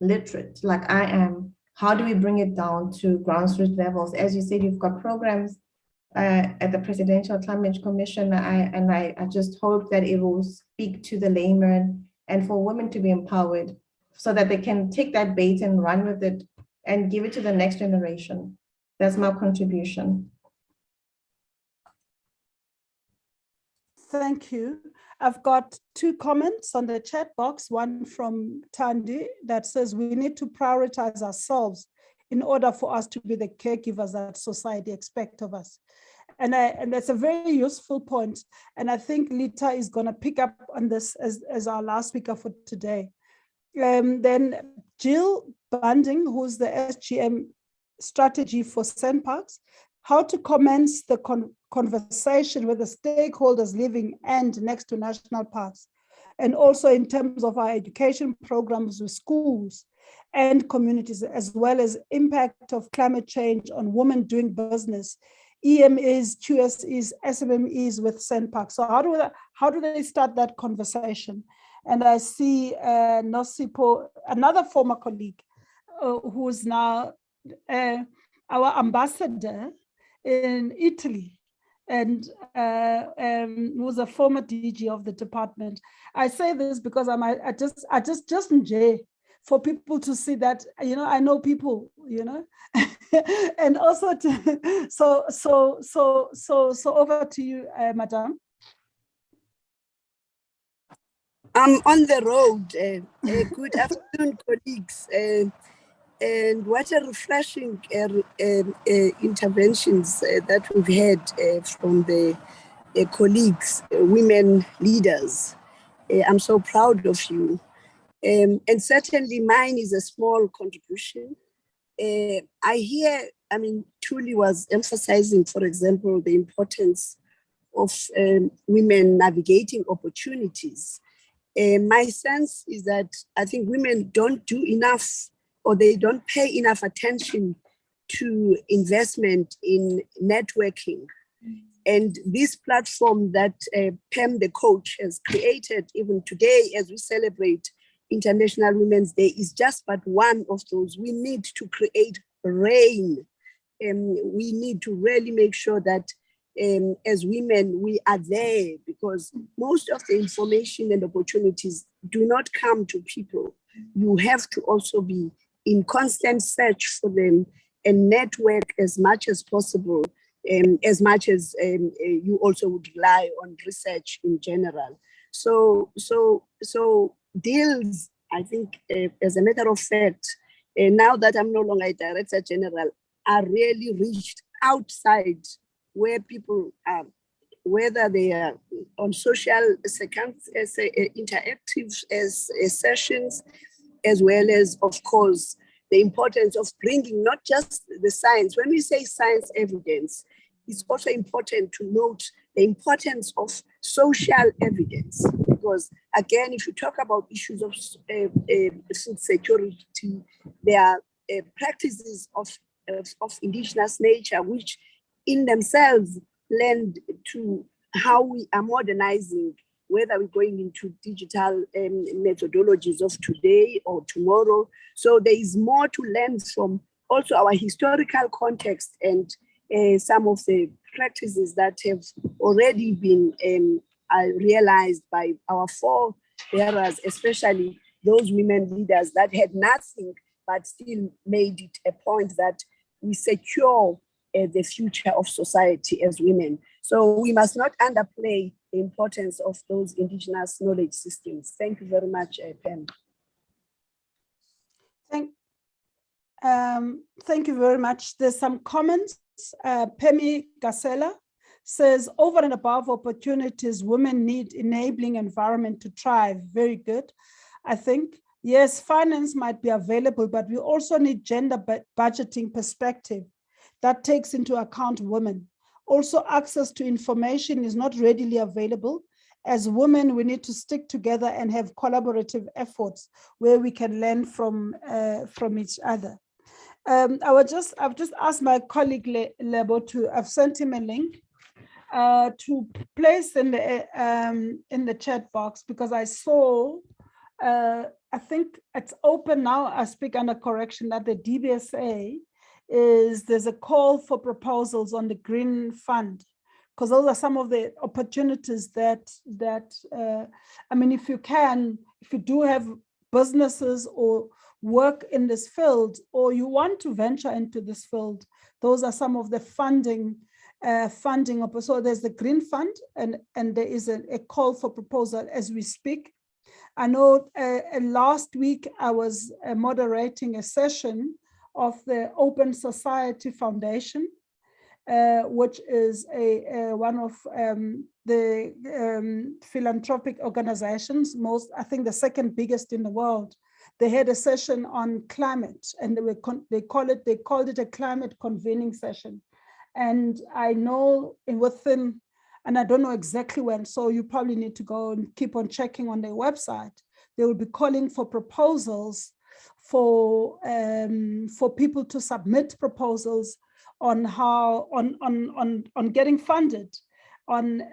literate like I am. How do we bring it down to grassroots levels? As you said, you've got programs at the Presidential Climate Commission, I just hope that it will speak to the layman and for women to be empowered so that they can take that bait and run with it and give it to the next generation. That's my contribution. Thank you. I've got 2 comments on the chat box, one from Tandy that says we need to prioritize ourselves in order for us to be the caregivers that society expects of us. And that's a very useful point. And I think Lita is going to pick up on this as our last speaker for today. Then Jill Banding, who's the SGM strategy for SANParks, how to commence the conversation with the stakeholders living and next to national parks, and also in terms of our education programs with schools and communities, as well as impact of climate change on women doing business, EMEs, QSEs, SMMEs with SANParks. So how do they start that conversation? And I see Nosipo, another former colleague, who's now our ambassador in Italy, and was a former DG of the department. I say this because I just enjoy for people to see that, you know, I know people, you know, and also so over to you, Madam. I'm on the road. Good afternoon, colleagues. And what a refreshing interventions that we've had from the colleagues, women leaders. I'm so proud of you. And certainly mine is a small contribution. I hear, I mean, Thuli was emphasizing, for example, the importance of women navigating opportunities. My sense is that I think women don't do enough, or they don't pay enough attention to investment in networking. And this platform that Pam the coach has created, even today as we celebrate International Women's Day, is just but one of those. We need to create rain. We need to really make sure that as women, we are there, because most of the information and opportunities do not come to people. You have to also be in constant search for them and network as much as possible, as much as you also would rely on research in general. So deals, I think, as a matter of fact, now that I'm no longer a Director General, are really reached outside where people are, whether they are on social interactive sessions, as well as, of course, the importance of bringing not just the science. When we say science evidence, it's also important to note the importance of social evidence, because again, if you talk about issues of food security, there are practices of indigenous nature, which in themselves lend to how we are modernizing, whether we're going into digital methodologies of today or tomorrow. So there is more to learn from also our historical context and some of the practices that have already been realized by our forebearers, especially those women leaders that had nothing but still made it a point that we secure the future of society as women. So we must not underplay the importance of those indigenous knowledge systems. Thank you very much, Pam. Thank you very much. There's some comments. Pemi Gasela says, over and above opportunities, women need enabling environment to thrive. Very good. I think, yes, finance might be available, but we also need gender budgeting perspective that takes into account women. Also, access to information is not readily available. As women, we need to stick together and have collaborative efforts where we can learn from each other. I've just asked my colleague Lebo I've sent him a link to place in the chat box, because I saw, I think it's open now, I speak under correction, that the DBSA there's a call for proposals on the Green Fund, because those are some of the opportunities that I mean, if you do have businesses or work in this field, or you want to venture into this field, those are some of the funding. So there's the Green Fund, and there is a call for proposal as we speak. I know last week I was moderating a session of the Open Society Foundation, which is one of the philanthropic organizations, I think the second biggest in the world. They had a session on climate, and they called it a climate convening session. And I know within, and I don't know exactly when, so you probably need to go and keep on checking on their website. They will be calling for proposals for people to submit proposals on how on getting funded on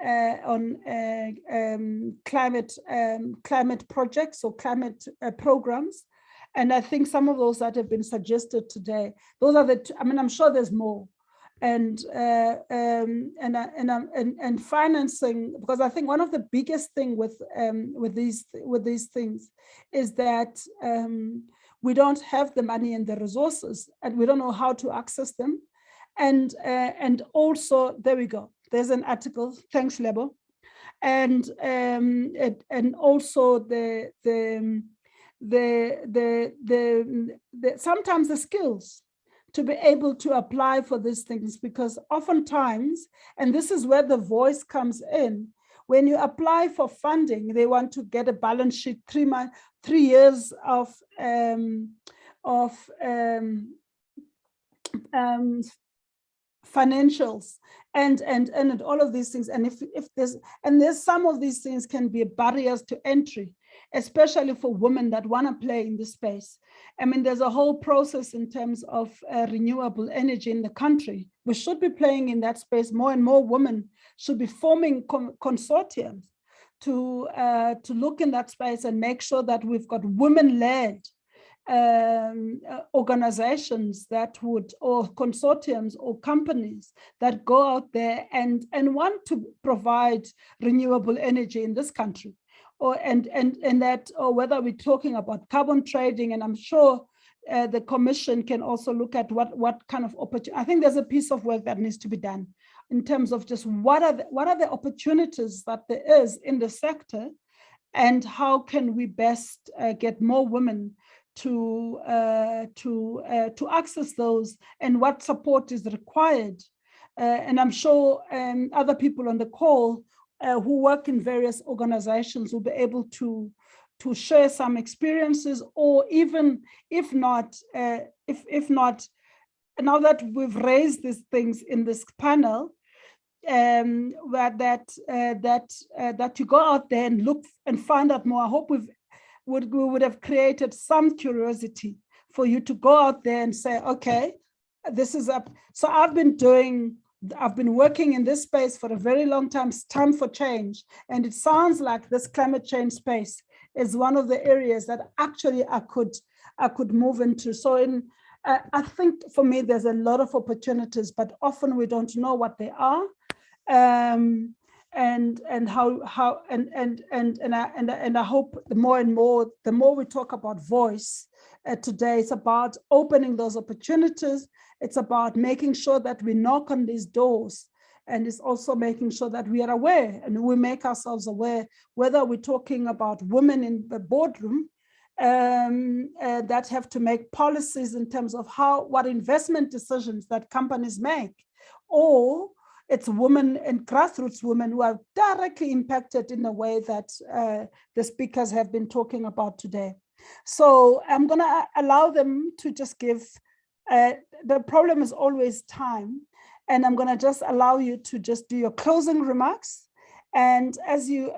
climate projects or climate programs. And I think some of those that have been suggested today, those are I mean, I'm sure there's more. And financing, because I think one of the biggest thing with these things is that we don't have the money and the resources, and we don't know how to access them. And also, there we go. There's an article. Thanks, Lebo. And also sometimes the skills. to be able to apply for these things, because oftentimes, and this is where the voice comes in, when you apply for funding, they want to get a balance sheet 3 years of financials and all of these things. And if there's some of these things can be barriers to entry, especially for women that want to play in this space. I mean, there's a whole process in terms of renewable energy in the country. We should be playing in that space. More and more women should be forming consortiums to look in that space and make sure that we've got women-led organizations that would, or consortiums or companies that go out there and want to provide renewable energy in this country, or or whether we're talking about carbon trading. And I'm sure the commission can also look at what kind of opportunity. I think there's a piece of work that needs to be done in terms of just what are the opportunities that there is in the sector, and how can we best get more women to access those, and what support is required. And I'm sure other people on the call who work in various organizations will be able to share some experiences, or even if not, now that we've raised these things in this panel, that you go out there and look and find out more. I hope we would have created some curiosity for you to go out there and say, okay, this is up. So I've been working in this space for a very long time. It's time for change. And it sounds like this climate change space is one of the areas that actually I could move into. So I think for me, there's a lot of opportunities, but often we don't know what they are. And I hope the more we talk about voice today, it's about opening those opportunities. It's about making sure that we knock on these doors, and it's also making sure that we are aware and we make ourselves aware, whether we're talking about women in the boardroom that have to make policies in terms of what investment decisions that companies make, or it's women and grassroots women who are directly impacted in the way that the speakers have been talking about today. So I'm going to allow them to just give, the problem is always time, and I'm going to just allow you to just do your closing remarks. And as you're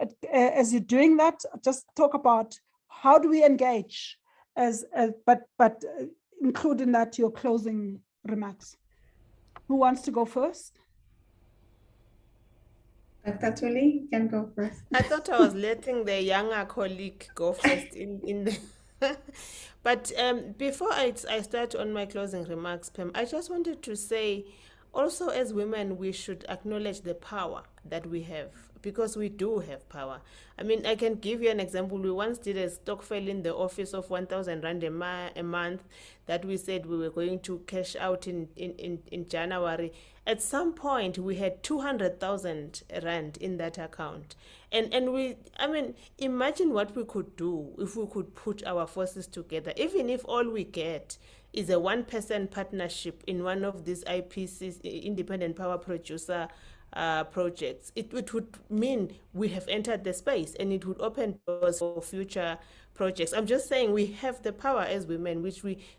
doing that, just talk about how do we engage, but including that your closing remarks. Who wants to go first? Dr. Tuli, you can go first. I thought I was letting the younger colleague go first in the but before I start on my closing remarks, Pam, I just wanted to say, also as women, we should acknowledge the power that we have, because we do have power. I mean, I can give you an example. We once did a stokvel in the office of 1,000 Rand a month that we said we were going to cash out in January. At some point, we had 200,000 Rand in that account. And we, I mean, imagine what we could do if we could put our forces together, even if all we get is a 1% partnership in one of these IPCs, independent power producer projects. It would mean we have entered the space, and it would open doors for future projects. I'm just saying we have the power as women,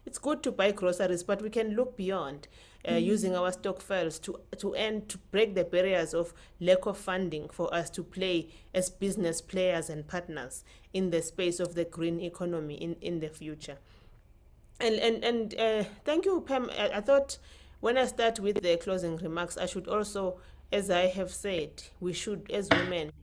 it's good to buy groceries, but we can look beyond using our stokvels to break the barriers of lack of funding for us to play as business players and partners in the space of the green economy in the future. And thank you, Pam. I thought when I start with the closing remarks, I should also, as I have said, we should, as women,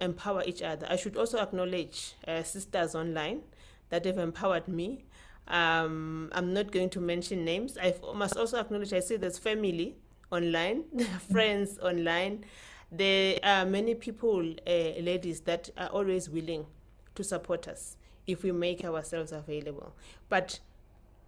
empower each other. I should also acknowledge sisters online that have empowered me. I'm not going to mention names. I must also acknowledge, I see there's family online, friends online. There are many people, ladies, that are always willing to support us if we make ourselves available. But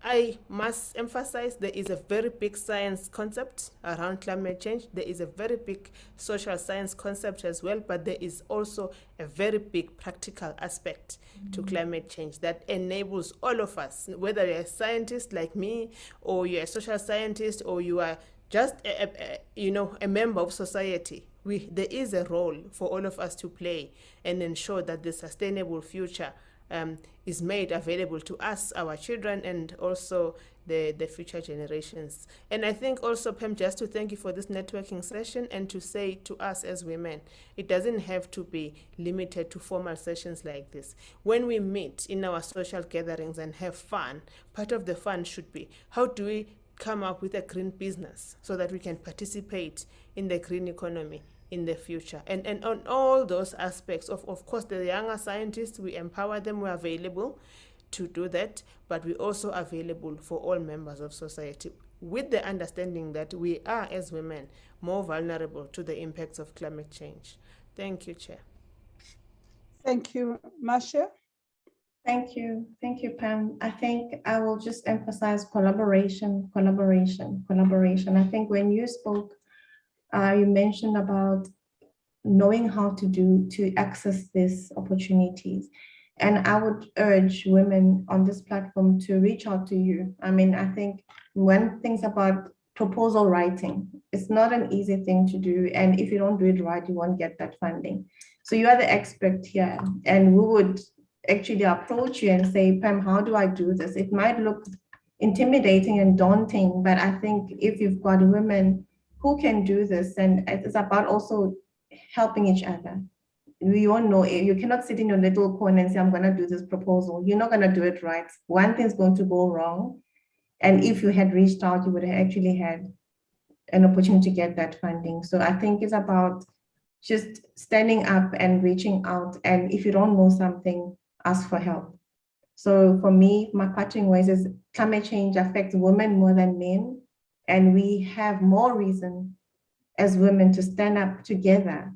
I must emphasize there is a very big science concept around climate change. There is a very big social science concept as well, but there is also a very big practical aspect to climate change that enables all of us, whether you're a scientist like me, or you're a social scientist, or you are just a member of society. There is a role for all of us to play and ensure that the sustainable future is made available to us, our children, and also the future generations. And I think also, Pam, just to thank you for this networking session and to say to us as women, it doesn't have to be limited to formal sessions like this. When we meet in our social gatherings and have fun, part of the fun should be, how do we come up with a green business so that we can participate in the green economy in the future? And on all those aspects, of course, the younger scientists, we empower them, we're available to do that, but we're also available for all members of society, with the understanding that we are, as women, more vulnerable to the impacts of climate change. Thank you, Chair. Thank you, Marcia. Thank you, Pam. I think I will just emphasize collaboration. I think when you spoke, you mentioned about knowing how to access these opportunities. And I would urge women on this platform to reach out to you. I mean, I think one thing's about proposal writing. It's not an easy thing to do. And if you don't do it right, you won't get that funding. So you are the expert here. And we would actually approach you and say, Pam, how do I do this? It might look intimidating and daunting, but I think if you've got women who can do this, and it's about also helping each other. We all know you cannot sit in your little corner and say, I'm going to do this proposal. You're not going to do it right. One thing's going to go wrong. And if you had reached out, you would have actually had an opportunity to get that funding. So I think it's about just standing up and reaching out. And if you don't know something, ask for help. So for me, my parting words is climate change affects women more than men. And we have more reason as women to stand up together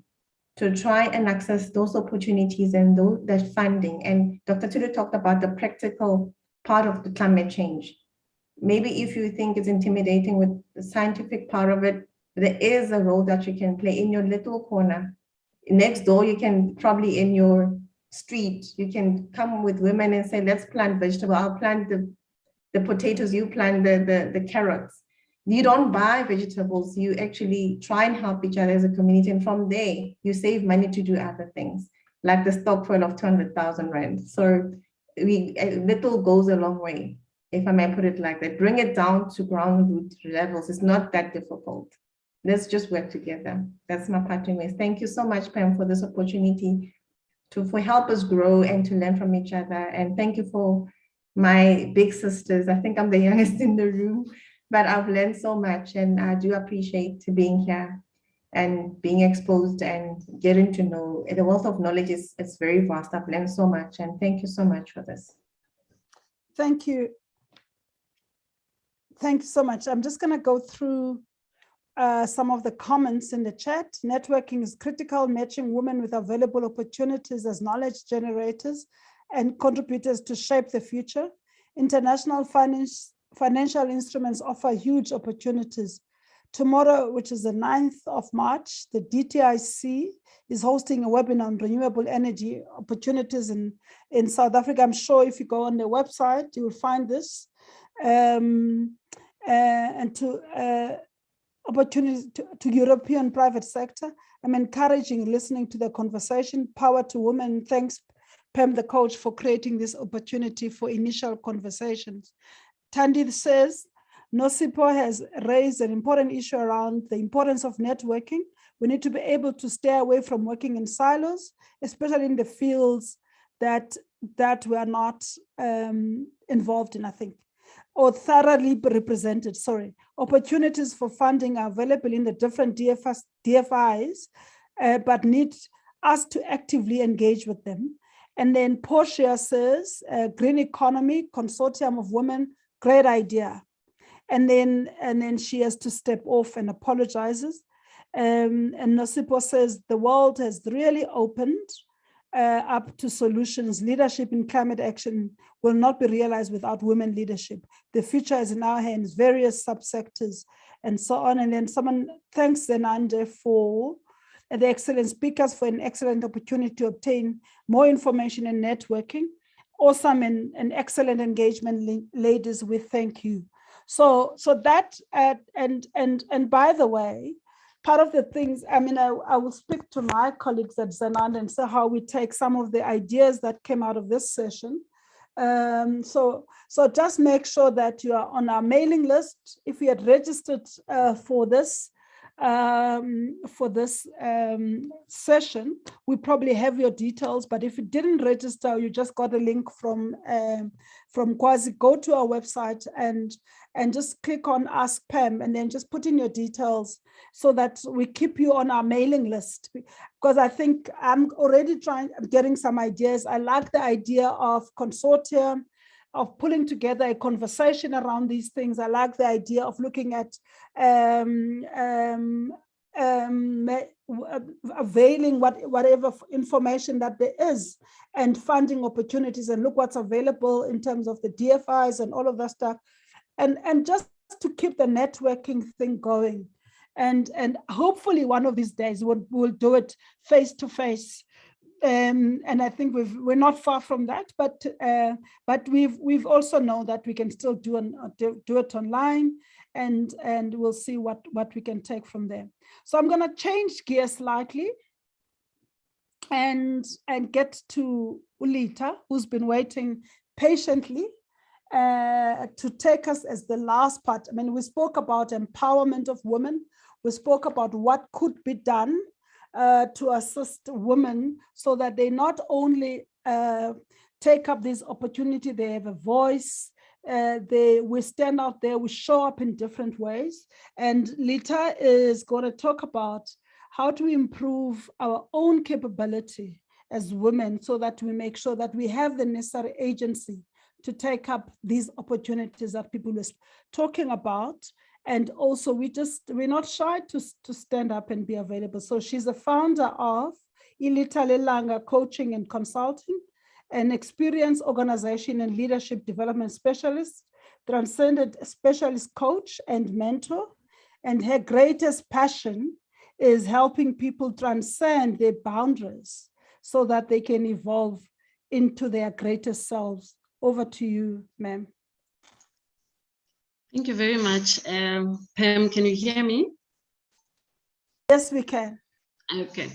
to try and access those opportunities and that funding. And Dr. Tulu talked about the practical part of the climate change. Maybe if you think it's intimidating with the scientific part of it, there is a role that you can play in your little corner. Next door, you can probably in your street, you can come with women and say, let's plant vegetable. I'll plant the potatoes, you plant the carrots. You don't buy vegetables, you actually try and help each other as a community. And from there, you save money to do other things, like the stockpile of 200,000 rand. So little goes a long way, if I may put it like that. Bring it down to ground root levels. It's not that difficult. Let's just work together. That's my parting ways. Thank you so much, Pam, for this opportunity to help us grow and to learn from each other. And thank you for my big sisters. I think I'm the youngest in the room. But I've learned so much, and I do appreciate being here and being exposed and getting to know. The wealth of knowledge is very vast. I've learned so much, and thank you so much for this. Thank you. Thank you so much. I'm just going to go through some of the comments in the chat. Networking is critical, matching women with available opportunities as knowledge generators and contributors to shape the future. International financial instruments offer huge opportunities. Tomorrow, which is the 9th of March, the DTIC is hosting a webinar on renewable energy opportunities in South Africa. I'm sure if you go on the website, you will find this. And to opportunities to European private sector. I'm encouraging listening to the conversation. Power to women. Thanks, Pam, the coach, for creating this opportunity for initial conversations. Tandi says, Nosipo has raised an important issue around the importance of networking. We need to be able to stay away from working in silos, especially in the fields that we are not involved in, I think, or thoroughly represented, sorry. Opportunities for funding are available in the different DFIs, but need us to actively engage with them. And then Portia says, Green Economy Consortium of Women, great idea. And then she has to step off and apologizes. And Nosipo says, the world has really opened up to solutions. Leadership in climate action will not be realized without women leadership. The future is in our hands, various subsectors, and so on. And then someone thanks Zenande for the excellent speakers for an excellent opportunity to obtain more information and networking. Awesome and excellent engagement, ladies. We thank you. So that and by the way, part of the things, I mean, I will speak to my colleagues at Zenande and see how we take some of the ideas that came out of this session. So just make sure that you are on our mailing list. If you had registered for this session, we probably have your details, but if you didn't register, you just got a link from Kwazi, go to our website and just click on Ask Pam and then just put in your details so that we keep you on our mailing list. Because I think I'm already getting some ideas. I like the idea of consortium, of pulling together a conversation around these things. I like the idea of looking at availing whatever information that there is and funding opportunities, and look what's available in terms of the DFIs and all of that stuff. And just to keep the networking thing going. And hopefully one of these days we'll do it face to face. And I think we're not far from that, but we've also known that we can still do it online, and we'll see what we can take from there. So I'm going to change gears slightly and get to Ulita, who's been waiting patiently to take us as the last part. I mean, we spoke about empowerment of women. We spoke about what could be done to assist women so that they not only take up this opportunity, they have a voice, we stand out there, we show up in different ways. And Lita is going to talk about how to improve our own capability as women so that we make sure that we have the necessary agency to take up these opportunities that people are talking about. And also we're not shy to stand up and be available. So she's a founder of Ilita Lelanga Coaching and Consulting, an experienced organization and leadership development specialist, transcendent specialist coach and mentor. And her greatest passion is helping people transcend their boundaries so that they can evolve into their greatest selves. Over to you, ma'am. Thank you very much. Pam, can you hear me? Yes, we can. Okay.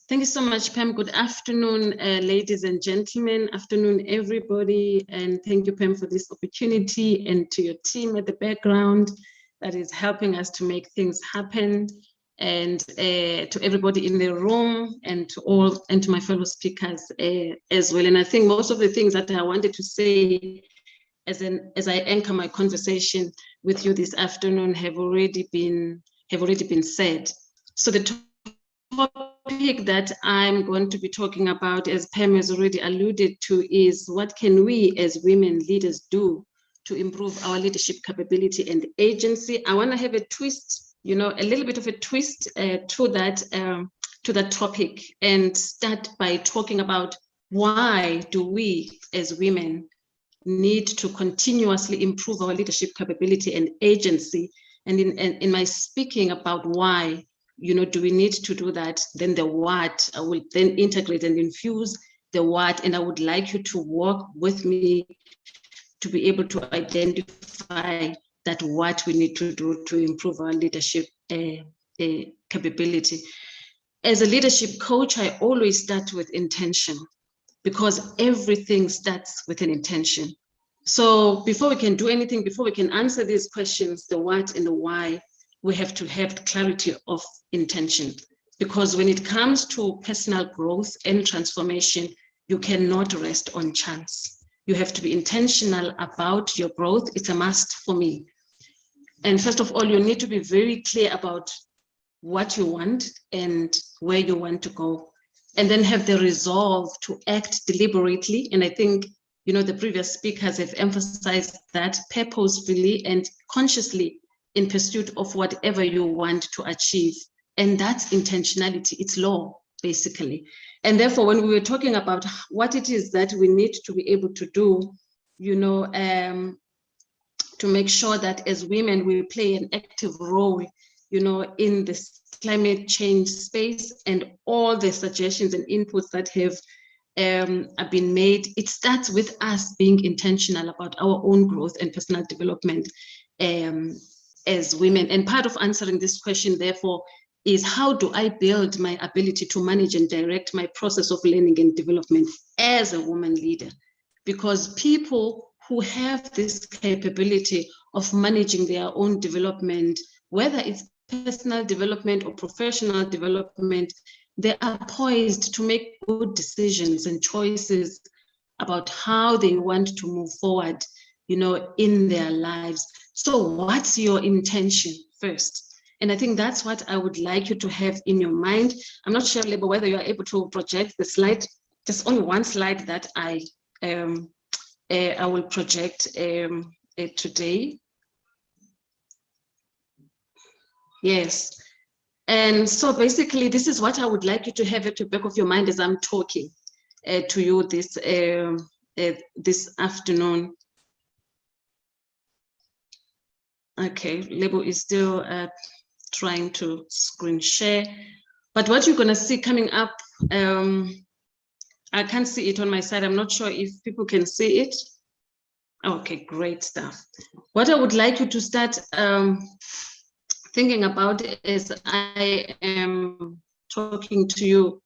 Thank you so much, Pam. Good afternoon, ladies and gentlemen. Afternoon, everybody. And thank you, Pam, for this opportunity, and to your team at the background that is helping us to make things happen, and to everybody in the room, and to my fellow speakers as well. And I think most of the things that I wanted to say as I anchor my conversation with you this afternoon have already been said. So the topic that I'm going to be talking about, as Pam has already alluded to, is what can we as women leaders do to improve our leadership capability and agency. I want to have a twist, a little bit of a twist to that topic, and start by talking about why do we as women need to continuously improve our leadership capability and agency. And in my speaking about why, do we need to do that, then the what, I will then integrate and infuse the what, and I would like you to work with me to be able to identify that what we need to do to improve our leadership capability. As a leadership coach, I always start with intention, because everything starts with an intention. So before we can do anything, before we can answer these questions, the what and the why, we have to have clarity of intention. Because when it comes to personal growth and transformation, you cannot rest on chance. You have to be intentional about your growth. It's a must for me. And first of all, you need to be very clear about what you want and where you want to go, and then have the resolve to act deliberately. And I think, the previous speakers have emphasized that, purposefully and consciously in pursuit of whatever you want to achieve. And that's intentionality. It's law. basically. And therefore, when we were talking about what it is that we need to be able to do, you know, to make sure that as women, we play an active role, you know, in this climate change space, and all the suggestions and inputs that have been made, it starts with us being intentional about our own growth and personal development as women. And part of answering this question, therefore, is how do I build my ability to manage and direct my process of learning and development as a woman leader? Because people who have this capability of managing their own development, whether it's personal development or professional development, they are poised to make good decisions and choices about how they want to move forward, you know, in their lives. So what's your intention first? And I think that's what I would like you to have in your mind. I'm not sure, Lebo, whether you're able to project the slide. Just only one slide that I will project today. Yes. And so basically, this is what I would like you to have at the back of your mind as I'm talking to you this afternoon. Okay, Lebo is still trying to screen share. But what you're going to see coming up, I can't see it on my side. I'm not sure if people can see it. Okay, great stuff. What I would like you to start thinking about is, I am talking to you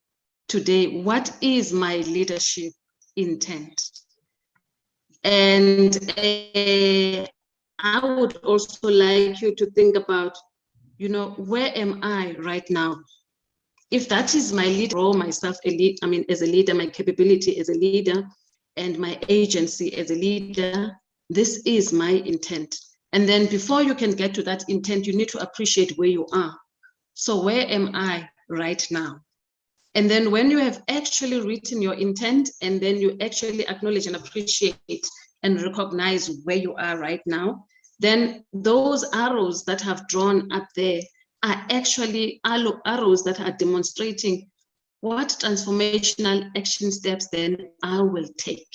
today, what is my leadership intent? And I would also like you to think about, you know, where am I right now? If that is my lead role, myself, as a leader, my capability as a leader, and my agency as a leader, this is my intent. And then before you can get to that intent, you need to appreciate where you are. So where am I right now? And then when you have actually written your intent, and then you actually acknowledge and appreciate and recognize where you are right now, then those arrows that have drawn up there are actually arrows that are demonstrating what transformational action steps then I will take.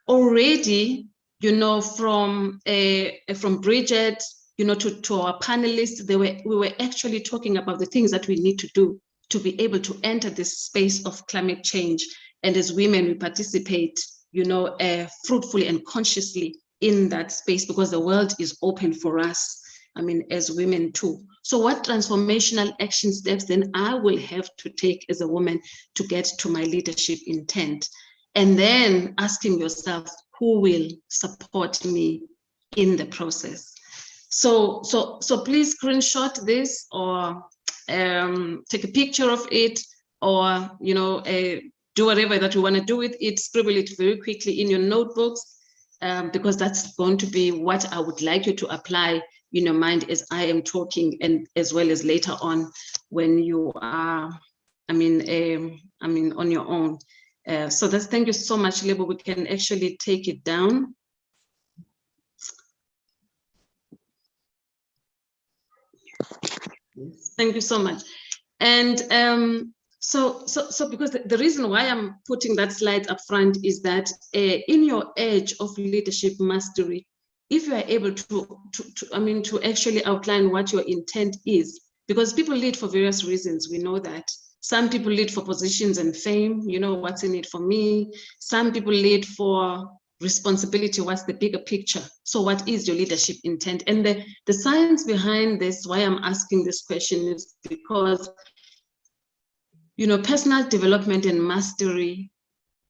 Already, you know, from Bridget, you know, to our panelists, we were actually talking about the things that we need to do to be able to enter this space of climate change. And as women, we participate, you know, fruitfully and consciously in that space, because the world is open for us, I mean, as women too. So what transformational action steps then I will have to take as a woman to get to my leadership intent? And then asking yourself, who will support me in the process? So please screenshot this, or take a picture of it, or, you know, do whatever that you want to do with it. Scribble it very quickly in your notebooks, because that's going to be what I would like you to apply in your mind as I am talking, and as well as later on when you are, on your own. So that's, thank you so much, Lebo. We can actually take it down. Thank you so much. And so because the reason why I'm putting that slide up front is that in your edge of leadership mastery, if you are able to actually outline what your intent is, because people lead for various reasons, we know that. Some people lead for positions and fame, you know, what's in it for me. Some people lead for responsibility, what's the bigger picture? So what is your leadership intent? And the science behind this, why I'm asking this question, is because, you know, personal development and mastery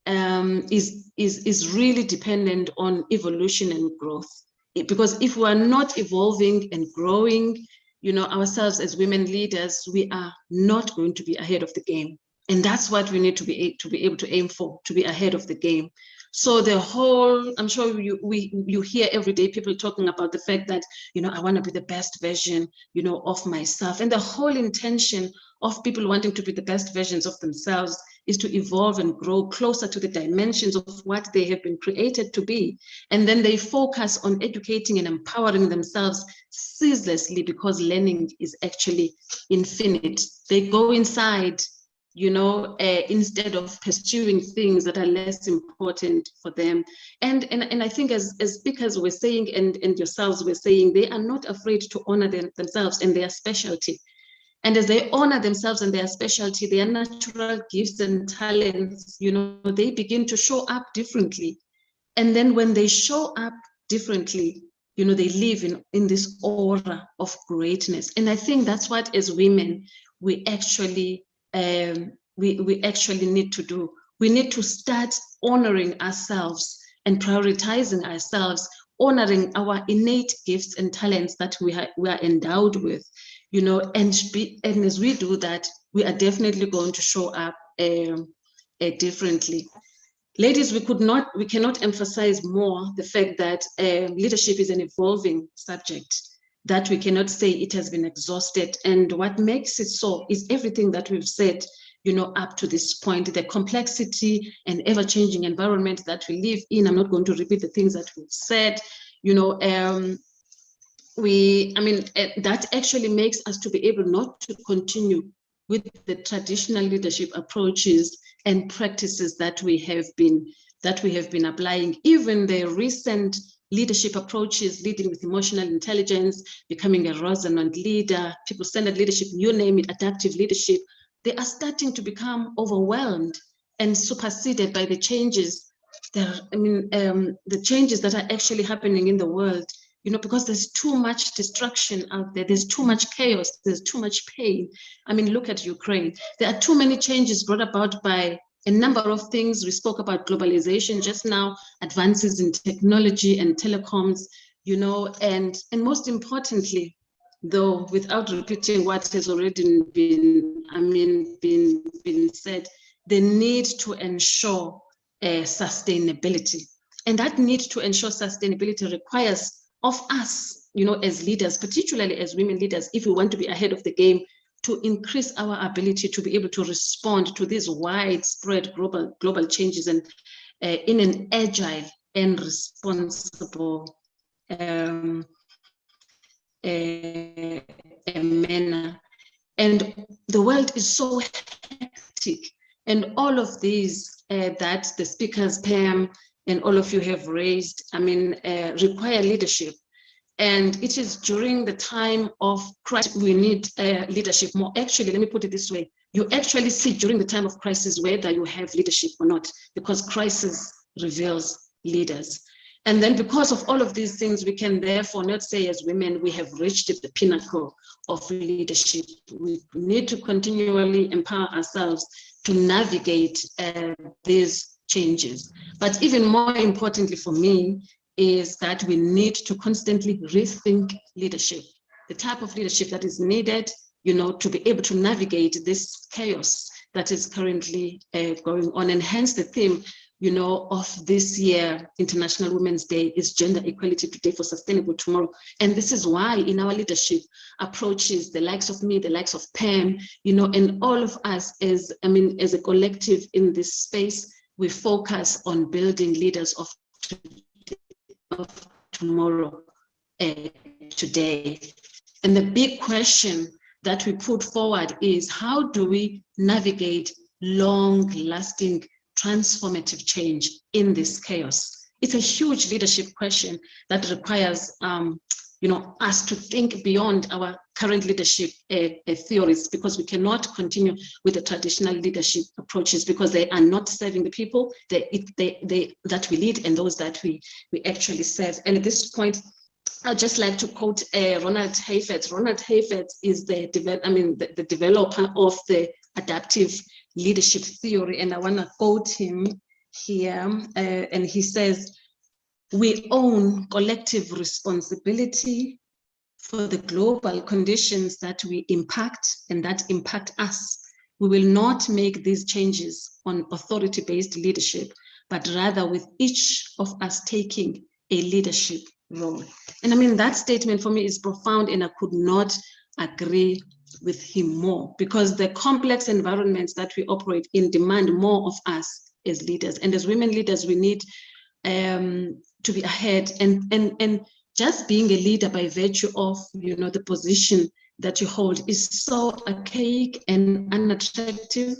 is really dependent on evolution and growth. Because if we are not evolving and growing, you know, ourselves as women leaders, we are not going to be ahead of the game. And that's what we need to be able to aim for, to be ahead of the game. So the whole, I'm sure you hear every day people talking about the fact that, you know, I want to be the best version, you know, of myself. And the whole intention of people wanting to be the best versions of themselves is to evolve and grow closer to the dimensions of what they have been created to be. And then they focus on educating and empowering themselves ceaselessly, because learning is actually infinite. They go inside, you know, instead of pursuing things that are less important for them. And I think as speakers were saying, and yourselves were saying, they are not afraid to honor themselves and their specialty. And as they honor themselves and their specialty, their natural gifts and talents, you know, they begin to show up differently. And then when they show up differently, you know, they live in this aura of greatness. And I think that's what, as women, we actually we actually need to do. We need to start honoring ourselves and prioritizing ourselves, honoring our innate gifts and talents that we are endowed with, you know, and as we do that, we are definitely going to show up differently. Ladies, we cannot emphasize more the fact that leadership is an evolving subject, that we cannot say it has been exhausted. And what makes it so is everything that we've said, you know, up to this point, the complexity and ever-changing environment that we live in. I'm not going to repeat the things that we've said, you know, that actually makes us to be able not to continue with the traditional leadership approaches and practices that we have been applying. Even the recent leadership approaches, leading with emotional intelligence, becoming a resonant leader, people-centered leadership, you name it, adaptive leadership, they are starting to become overwhelmed and superseded by the changes the changes that are actually happening in the world, you know, because there's too much destruction out there, there's too much chaos, there's too much pain. I mean, look at Ukraine. There are too many changes brought about by a number of things. We spoke about globalization just now, advances in technology and telecoms, you know, and most importantly, though, without repeating what has already been said, the need to ensure sustainability. And that need to ensure sustainability requires of us, you know, as leaders, particularly as women leaders, if we want to be ahead of the game, to increase our ability to be able to respond to these widespread global changes and in an agile and responsible manner. And the world is so hectic, and all of these that the speakers, Pam, and all of you have raised, require leadership. And it is during the time of crisis we need leadership more. Actually, let me put it this way. You actually see during the time of crisis whether you have leadership or not, because crisis reveals leaders. And then because of all of these things, we can therefore not say as women, we have reached the pinnacle of leadership. We need to continually empower ourselves to navigate these changes. But even more importantly for me is that we need to constantly rethink leadership, the type of leadership that is needed, you know, to be able to navigate this chaos that is currently going on. And hence the theme, you know, of this year, International Women's Day, is Gender Equality Today for Sustainable Tomorrow. And this is why in our leadership approaches, the likes of me, the likes of Pam, you know, and all of us as a collective in this space, we focus on building leaders of tomorrow, today. And the big question that we put forward is, how do we navigate long-lasting transformative change in this chaos? It's a huge leadership question that requires us to think beyond our current leadership theories, because we cannot continue with the traditional leadership approaches, because they are not serving the people that we lead and those that we actually serve. And at this point, I'd just like to quote Ronald Heifetz. Ronald Heifetz is the developer of the adaptive leadership theory, and I want to quote him here. And he says, "We own collective responsibility for the global conditions that we impact and that impact us. We will not make these changes on authority-based leadership, but rather with each of us taking a leadership role." And that statement for me is profound, and I could not agree with him more, because the complex environments that we operate in demand more of us as leaders. And as women leaders, we need to be ahead, and just being a leader by virtue of the position that you hold is so archaic and unattractive.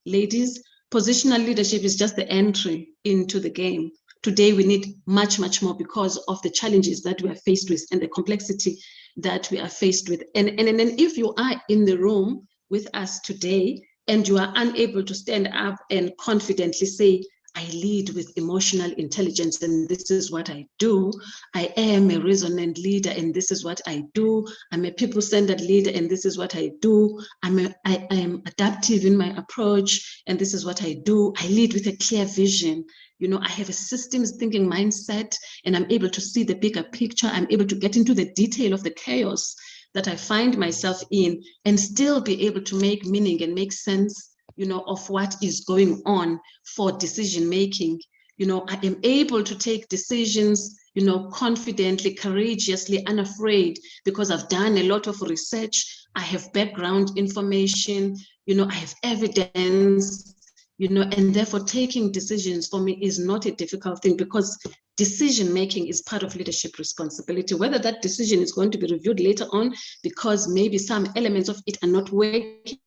ladies, positional leadership is just the entry into the game. Today, we need much, much more because of the challenges that we are faced with and the complexity that we are faced with. And then if you are in the room with us today and you are unable to stand up and confidently say, I lead with emotional intelligence and this is what I do. I am a resonant leader and this is what I do. I'm a people-centered leader and this is what I do. I am adaptive in my approach and this is what I do. I lead with a clear vision. You know, I have a systems thinking mindset and I'm able to see the bigger picture. I'm able to get into the detail of the chaos that I find myself in and still be able to make meaning and make sense, you know, of what is going on for decision making. You know, I am able to take decisions, you know, confidently, courageously, unafraid, because I've done a lot of research. I have background information, you know, I have evidence, you know, and therefore taking decisions for me is not a difficult thing because decision making is part of leadership responsibility. Whether that decision is going to be reviewed later on because maybe some elements of it are not working,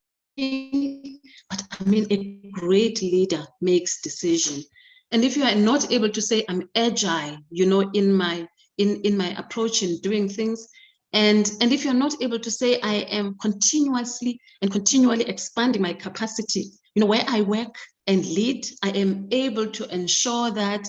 but I mean, a great leader makes decision. And if you are not able to say, I'm agile, you know, in my approach in doing things, and if you're not able to say, I am continuously and continually expanding my capacity, you know, where I work and lead, I am able to ensure that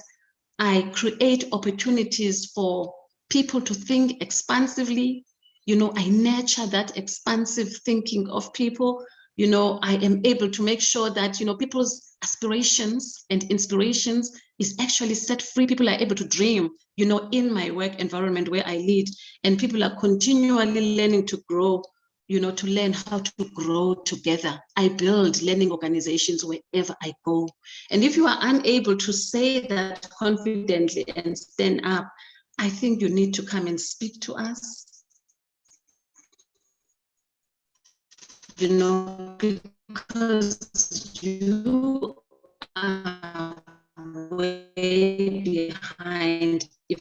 I create opportunities for people to think expansively. You know, I nurture that expansive thinking of people. You know, I am able to make sure that, you know, people's aspirations and inspirations is actually set free. People are able to dream, you know, in my work environment where I lead, and people are continually learning to grow, you know, to learn how to grow together. I build learning organizations wherever I go. And if you are unable to say that confidently and stand up, I think you need to come and speak to us. You know, because you are way behind if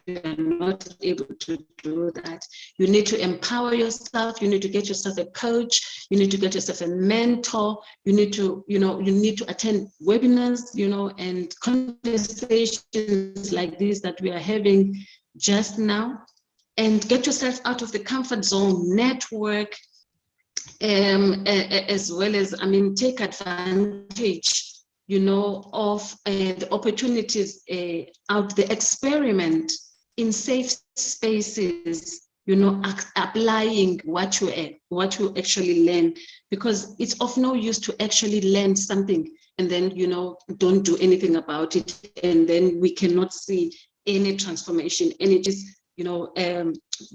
you are not able to do that. You need to empower yourself. You need to get yourself a coach. You need to get yourself a mentor. You need to, you know, you need to attend webinars, you know, and conversations like this that we are having just now, and get yourself out of the comfort zone, network, as well as, I mean, take advantage, you know, of the opportunities out the experiment in safe spaces, you know, applying what you actually learn, because it's of no use to actually learn something and then, you know, don't do anything about it, and then we cannot see any transformation, any just, you know,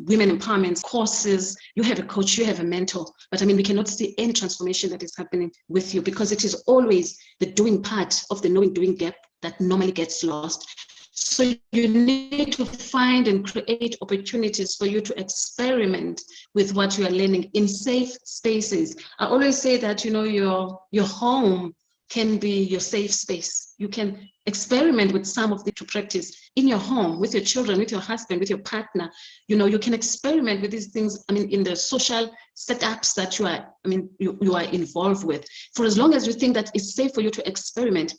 women empowerment courses, you have a coach, you have a mentor, but I mean, we cannot see any transformation that is happening with you because it is always the doing part of the knowing doing gap that normally gets lost. So you need to find and create opportunities for you to experiment with what you are learning in safe spaces. I always say that, you know, your home can be your safe space. You can experiment with some of the to practice in your home, with your children, with your husband, with your partner. You know, you can experiment with these things, I mean, in the social setups that you are, I mean, you are involved with. For as long as you think that it's safe for you to experiment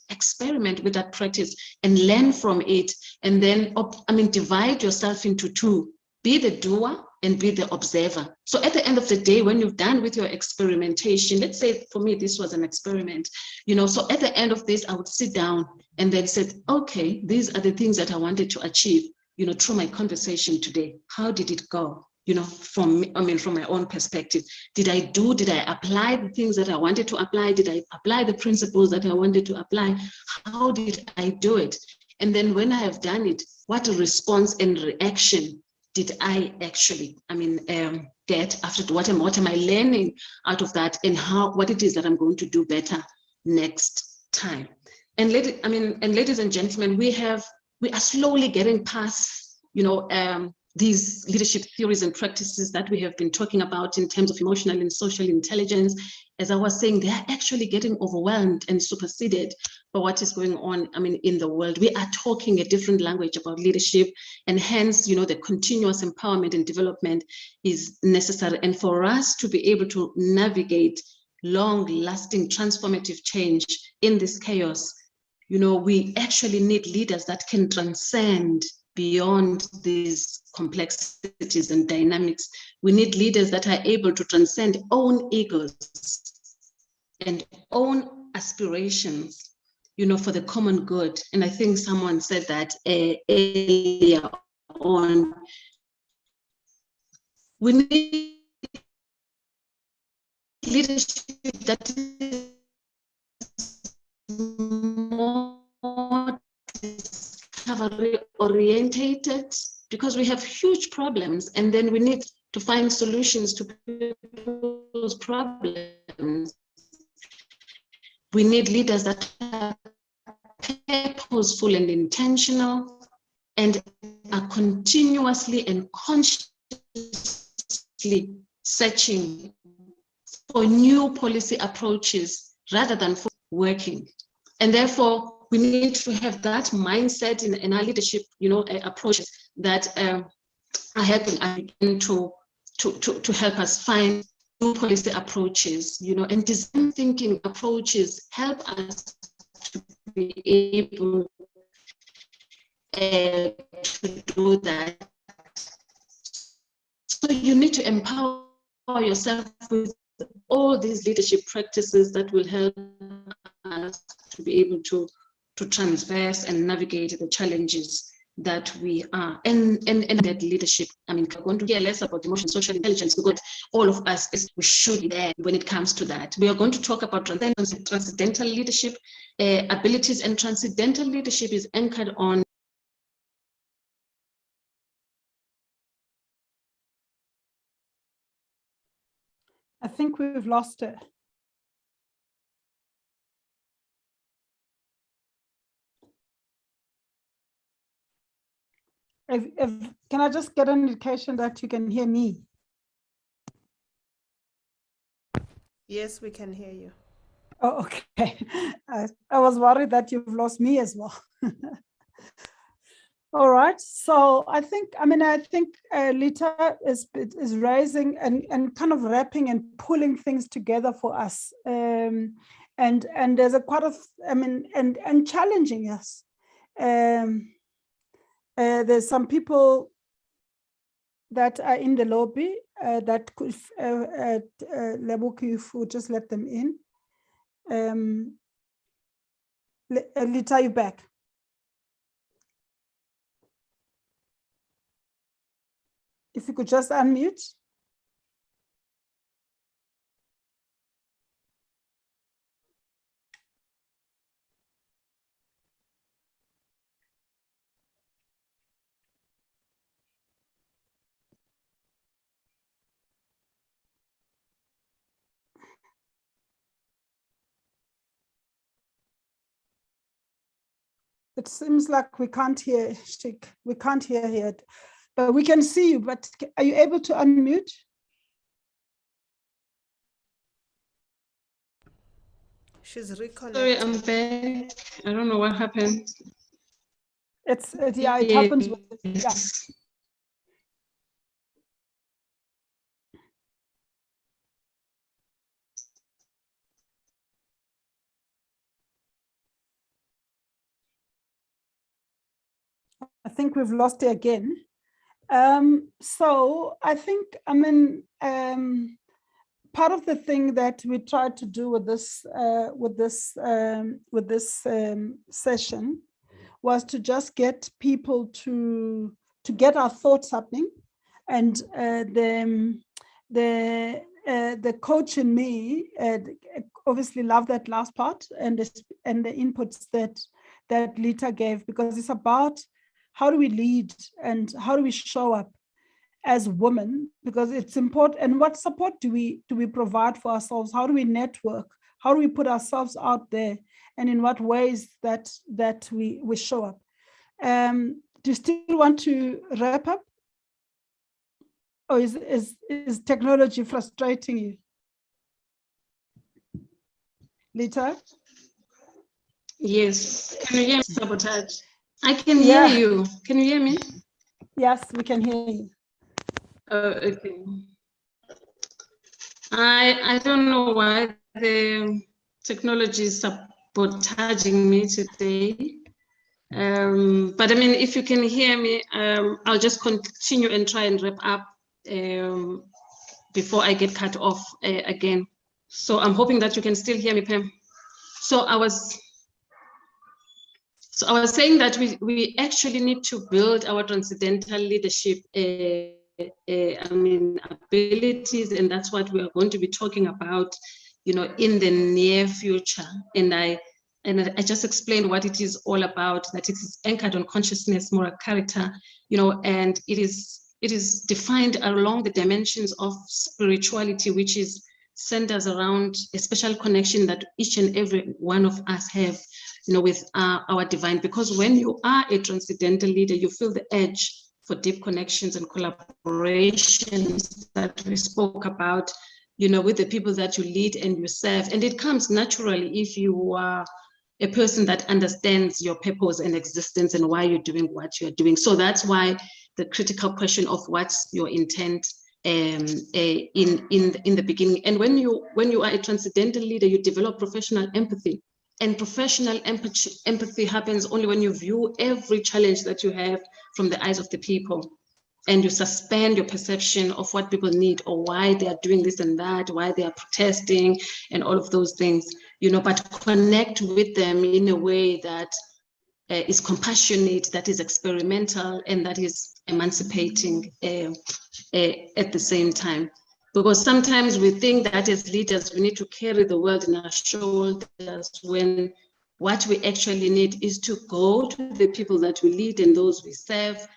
with that practice and learn from it. And then, I mean, divide yourself into two. Be the doer and be the observer. So at the end of the day, when you've done with your experimentation, let's say for me, this was an experiment, you know, so at the end of this, I would sit down and then said, okay, these are the things that I wanted to achieve, you know, through my conversation today. How did it go? You know, from my own perspective, did I apply the things that I wanted to apply? Did I apply the principles that I wanted to apply? How did I do it? And then when I have done it, what response and reaction did I actually, get after? What am I learning out of that, and what it is that I'm going to do better next time? And ladies and gentlemen, we are slowly getting past, you know, these leadership theories and practices that we have been talking about in terms of emotional and social intelligence. As I was saying, they are actually getting overwhelmed and superseded by what is going on, in the world. We are talking a different language about leadership, and hence, you know, the continuous empowerment and development is necessary. And for us to be able to navigate long-lasting transformative change in this chaos, you know, we actually need leaders that can transcend beyond these complexities and dynamics. We need leaders that are able to transcend own egos and own aspirations, you know, for the common good. And I think someone said that earlier on. We need leadership that is more discovery orientated, because we have huge problems, and then we need to find solutions to people's problems. We need leaders that are purposeful and intentional and are continuously and consciously searching for new policy approaches rather than for working. And therefore, we need to have that mindset in our leadership, you know, approaches that are helping to help us find new policy approaches, you know, and design thinking approaches help us to be able to do that. So you need to empower yourself with all these leadership practices that will help us to be able to transverse and navigate the challenges that we are, and that leadership. I mean, we're going to hear less about emotion, social intelligence, because all of us, we should be there when it comes to that. We are going to talk about transcendental leadership abilities, and transcendental leadership is anchored on I think we've lost her. Can I just get an indication that you can hear me? Yes, we can hear you. Oh, okay. I was worried that you've lost me as well. All right. So I think Lita is raising and kind of wrapping and pulling things together for us. And there's a quite of, and challenging us. There's some people that are in the lobby that could, Lebuki, if we just let them in. Lita, you back? If you could just unmute. It seems like we can't hear, Shik. We can't hear it, but we can see you. But are you able to unmute? She's reconnected. Sorry, I'm back. I don't know what happened. It's yeah, it happens with yeah. I think we've lost it again. So I think, part of the thing that we tried to do with this session was to just get people to get our thoughts happening, and the coach in me obviously loved that last part and the inputs that Lita gave, because it's about how do we lead and how do we show up as women, because it's important. And what support do we provide for ourselves? How do we network? How do we put ourselves out there? And in what ways that we show up? Do you still want to wrap up? Or is technology frustrating you? Lita? Yes. Can you hear me, Sabotage? I can hear you. Can you hear me? Yes, we can hear you. Okay. I don't know why the technology is sabotaging me today. But I mean, if you can hear me, I'll just continue and try and wrap up before I get cut off again. So I'm hoping that you can still hear me, Pam. So I was saying that we actually need to build our transcendental leadership abilities, and that's what we are going to be talking about, in the near future. And I just explained what it is all about, that it is anchored on consciousness, moral character, and it is defined along the dimensions of spirituality, which is centers around a special connection that each and every one of us have, with our divine. Because when you are a transcendental leader, you feel the edge for deep connections and collaborations that we spoke about, with the people that you lead and you serve. And it comes naturally if you are a person that understands your purpose and existence and why you're doing what you're doing. So that's why the critical question of what's your intent in the beginning. And when you are a transcendental leader, you develop professional empathy. And professional empathy happens only when you view every challenge that you have from the eyes of the people, and you suspend your perception of what people need or why they are doing this and that, why they are protesting and all of those things, but connect with them in a way that is compassionate, that is experimental, and that is emancipating at the same time. Because sometimes we think that as leaders, we need to carry the world in our shoulders, when what we actually need is to go to the people that we lead and those we serve,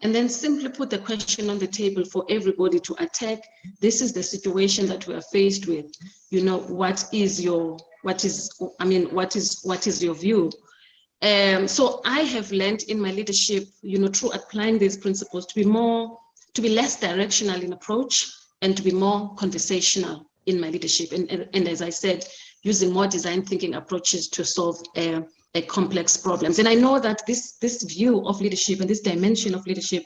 and then simply put the question on the table for everybody to attack. This is the situation that we are faced with. What is your view? So I have learned in my leadership, through applying these principles, to be less directional in approach, and to be more conversational in my leadership. And as I said, using more design thinking approaches to solve complex problems. And I know that this view of leadership and this dimension of leadership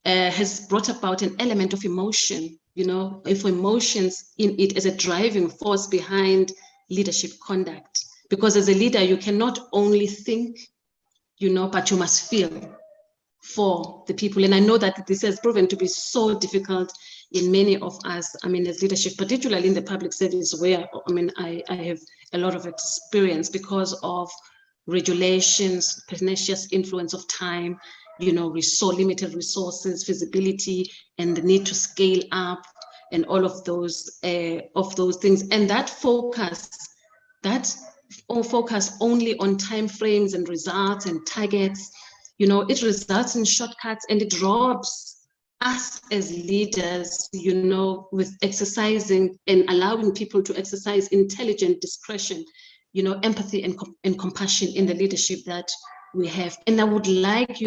has brought about an element of emotion, if emotions in it as a driving force behind leadership conduct. Because as a leader, you cannot only think, but you must feel for the people. And I know that this has proven to be so difficult in many of us, as leadership, particularly in the public service, where, I have a lot of experience because of regulations, pernicious influence of time, limited resources, visibility, and the need to scale up, and all of those things. And that focus only on timeframes and results and targets, it results in shortcuts, and it robs us as leaders, with exercising and allowing people to exercise intelligent discretion, empathy and compassion in the leadership that we have. And I would like,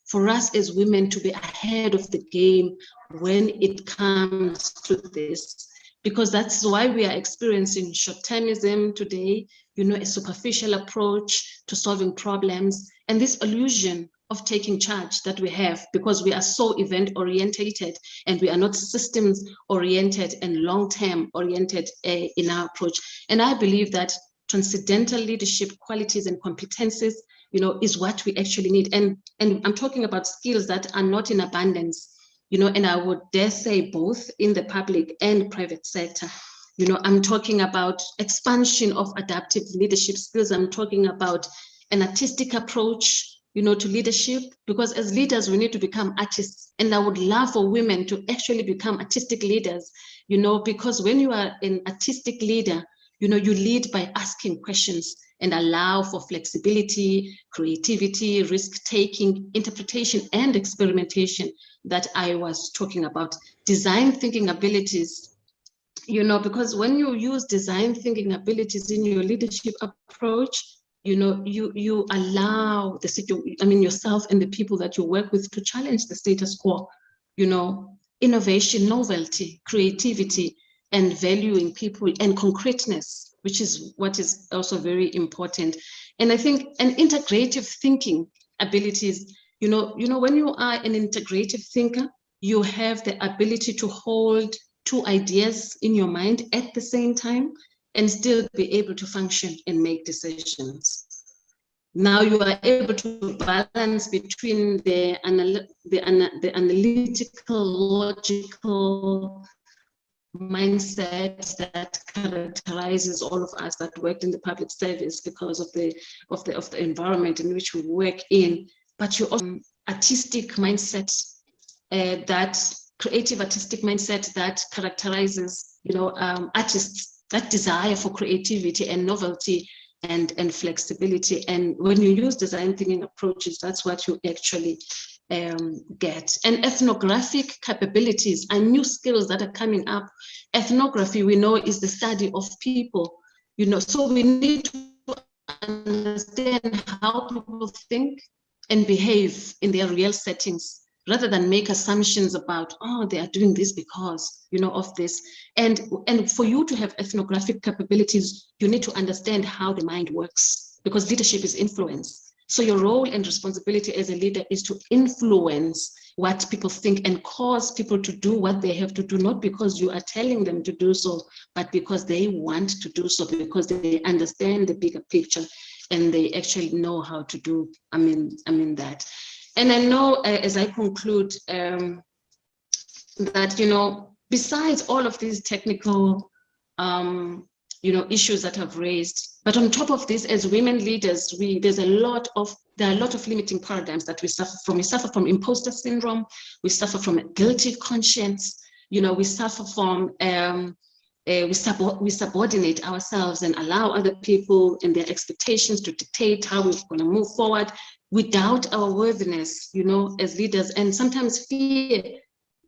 for us as women to be ahead of the game when it comes to this, because that's why we are experiencing short-termism today, a superficial approach to solving problems, and this illusion of taking charge that we have, because we are so event-orientated and we are not systems-oriented and long-term oriented in our approach. And I believe that transcendental leadership qualities and competencies, is what we actually need. And I'm talking about skills that are not in abundance, and I would dare say both in the public and private sector. I'm talking about expansion of adaptive leadership skills. I'm talking about an artistic approach, to leadership, because as leaders, we need to become artists. And I would love for women to actually become artistic leaders, because when you are an artistic leader, you lead by asking questions and allow for flexibility, creativity, risk-taking, interpretation, and experimentation that I was talking about. Design thinking abilities, because when you use design thinking abilities in your leadership approach, you allow yourself and the people that you work with to challenge the status quo, innovation, novelty, creativity, and valuing people, and concreteness, which is what is also very important. And I think an integrative thinking abilities, when you are an integrative thinker, you have the ability to hold two ideas in your mind at the same time and still be able to function and make decisions. Now you are able to balance between the analytical, logical mindset that characterizes all of us that worked in the public service because of the environment in which we work in, but you also artistic mindset, that creative artistic mindset that characterizes, artists, that desire for creativity and novelty and flexibility. And when you use design thinking approaches, that's what you actually get. And ethnographic capabilities are new skills that are coming up. Ethnography, we know, is the study of people, so we need to understand how people think and behave in their real settings, rather than make assumptions about, oh, they are doing this because, of this. And for you to have ethnographic capabilities, you need to understand how the mind works, because leadership is influence. So your role and responsibility as a leader is to influence what people think and cause people to do what they have to do, not because you are telling them to do so, but because they want to do so, because they understand the bigger picture and they actually know how to do, that. And I know, as I conclude, that, besides all of these technical, issues that I've raised, but on top of this, as women leaders, there are a lot of limiting paradigms that we suffer from. We suffer from imposter syndrome. We suffer from a guilty conscience. We suffer from, we subordinate ourselves and allow other people and their expectations to dictate how we're going to move forward. We doubt our worthiness, as leaders, and sometimes fear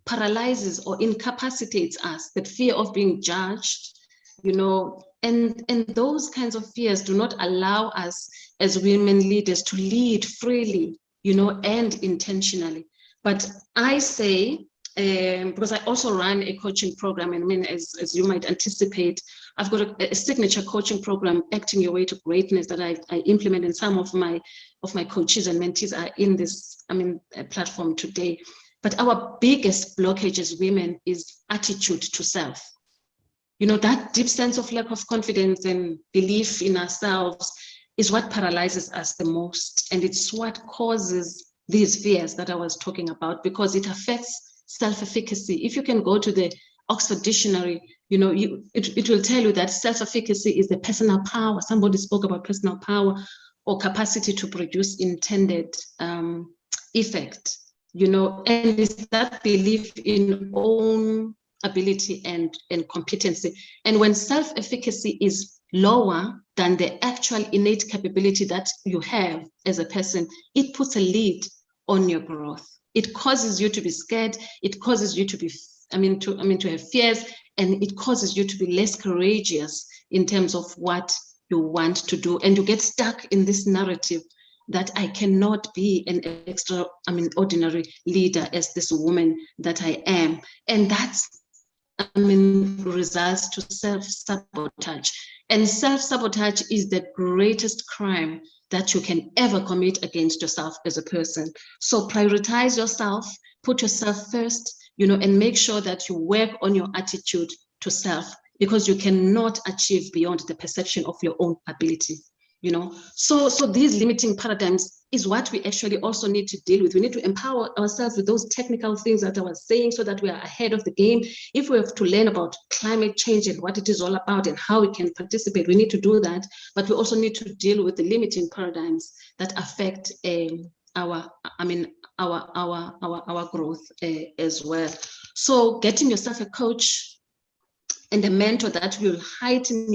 paralyzes or incapacitates us, that fear of being judged, and those kinds of fears do not allow us as women leaders to lead freely, and intentionally. But I say, because I also run a coaching program, and as you might anticipate, I've got a signature coaching program, Acting Your Way to Greatness, that I implement, and some of my coaches and mentees are in this platform today. But our biggest blockage as women is attitude to self. That deep sense of lack of confidence and belief in ourselves is what paralyzes us the most. And it's what causes these fears that I was talking about, because it affects self-efficacy. If you can go to the Oxford Dictionary, it will tell you that self-efficacy is the personal power. Somebody spoke about personal power or capacity to produce intended effect, and it's that belief in own ability and competency. And when self-efficacy is lower than the actual innate capability that you have as a person, it puts a lid on your growth. It causes you to be scared. It causes you to be, to have fears, and it causes you to be less courageous in terms of what you want to do. And you get stuck in this narrative that I cannot be an ordinary leader as this woman that I am. And that's, results to self-sabotage. And self-sabotage is the greatest crime that you can ever commit against yourself as a person. So prioritize yourself, put yourself first, and make sure that you work on your attitude to self, because you cannot achieve beyond the perception of your own ability. So these limiting paradigms is what we actually also need to deal with. We need to empower ourselves with those technical things that I was saying, so that we are ahead of the game. If we have to learn about climate change and what it is all about and how we can participate, we need to do that. But we also need to deal with the limiting paradigms that affect our growth as well. So getting yourself a coach and a mentor that will heighten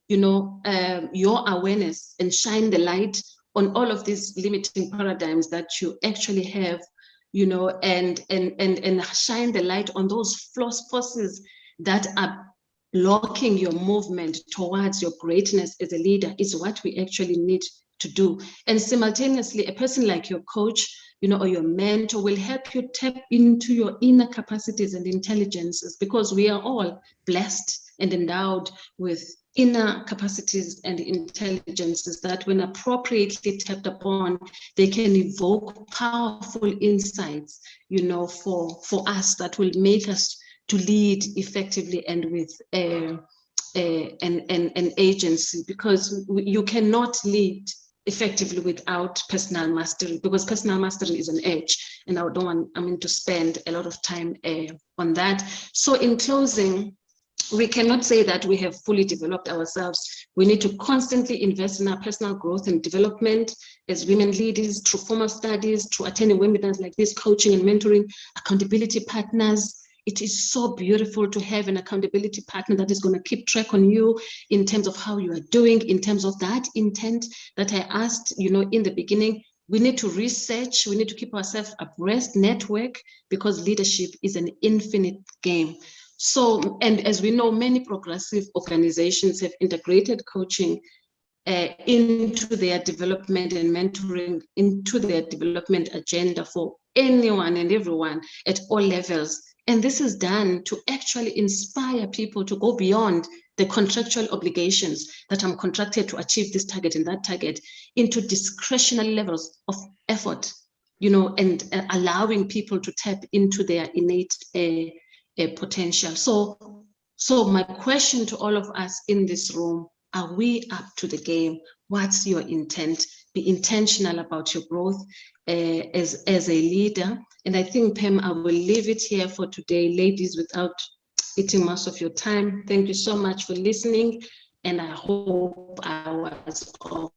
your awareness and shine the light on all of these limiting paradigms that you actually have, and shine the light on those forces that are blocking your movement towards your greatness as a leader, is what we actually need to do. And simultaneously, a person like your coach, or your mentor will help you tap into your inner capacities and intelligences, because we are all blessed and endowed with inner capacities and intelligences that, when appropriately tapped upon, they can evoke powerful insights, for us, that will make us to lead effectively and with an agency, because you cannot lead effectively without personal mastery, because personal mastery is an edge, and I don't want to spend a lot of time on that. So in closing, we cannot say that we have fully developed ourselves. We need to constantly invest in our personal growth and development as women leaders, through formal studies, through attending webinars like this, coaching and mentoring, accountability partners. It is so beautiful to have an accountability partner that is going to keep track on you in terms of how you are doing, in terms of that intent that I asked, in the beginning. We need to research, we need to keep ourselves abreast, network, because leadership is an infinite game. So, and as we know, many progressive organizations have integrated coaching into their development and mentoring into their development agenda for anyone and everyone at all levels. And this is done to actually inspire people to go beyond the contractual obligations that I'm contracted to achieve this target and that target, into discretionary levels of effort, and allowing people to tap into their innate potential. So my question to all of us in this room: are we up to the game? What's your intent? Be intentional about your growth as a leader. And I think, Pam, I will leave it here for today, ladies, without eating most of your time. Thank you so much for listening, and I hope I was of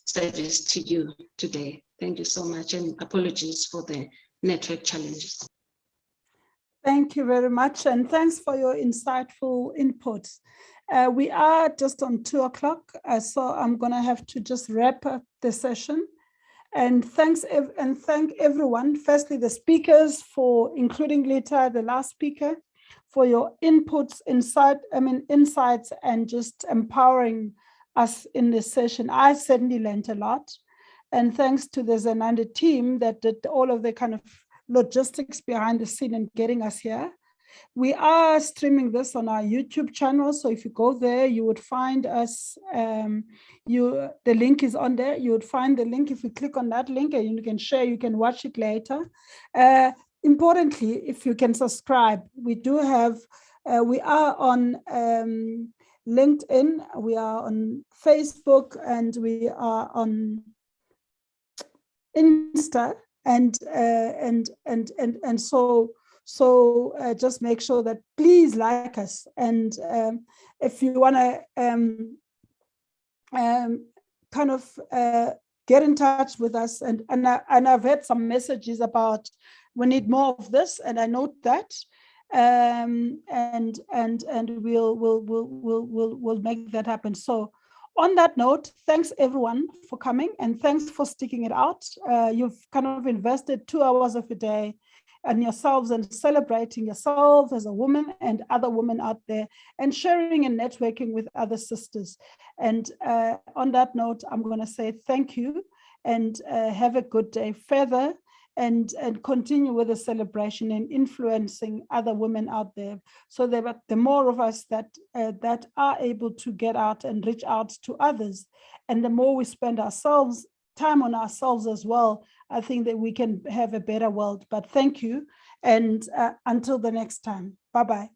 service to you today. Thank you so much, and apologies for the network challenges. Thank you very much, and thanks for your insightful input. We are just on 2 o'clock, so I'm going to have to just wrap up the session. And thank everyone, firstly the speakers, for including Lita, the last speaker, for your inputs, insights, and just empowering us in this session. I certainly learned a lot. And thanks to the Zenande team that did all of the kind of logistics behind the scene and getting us here. We are streaming this on our YouTube channel, so if you go there, you would find us. The link is on there. You would find the link. If you click on that link, and you can share, you can watch it later. Importantly, if you can subscribe, we do have. We are on LinkedIn. We are on Facebook, and we are on Insta, and so just make sure that please like us, and if you want to get in touch with us, and I've had some messages about we need more of this, and I note that, and we'll make that happen. So on that note, thanks everyone for coming, and thanks for sticking it out. You've kind of invested 2 hours of your day and yourselves, and celebrating yourself as a woman and other women out there, and sharing and networking with other sisters. And on that note, I'm going to say thank you, and have a good day further, and continue with the celebration and influencing other women out there. So that the more of us that are able to get out and reach out to others, and the more we spend time on ourselves as well, I think that we can have a better world. But thank you, and until the next time, bye-bye.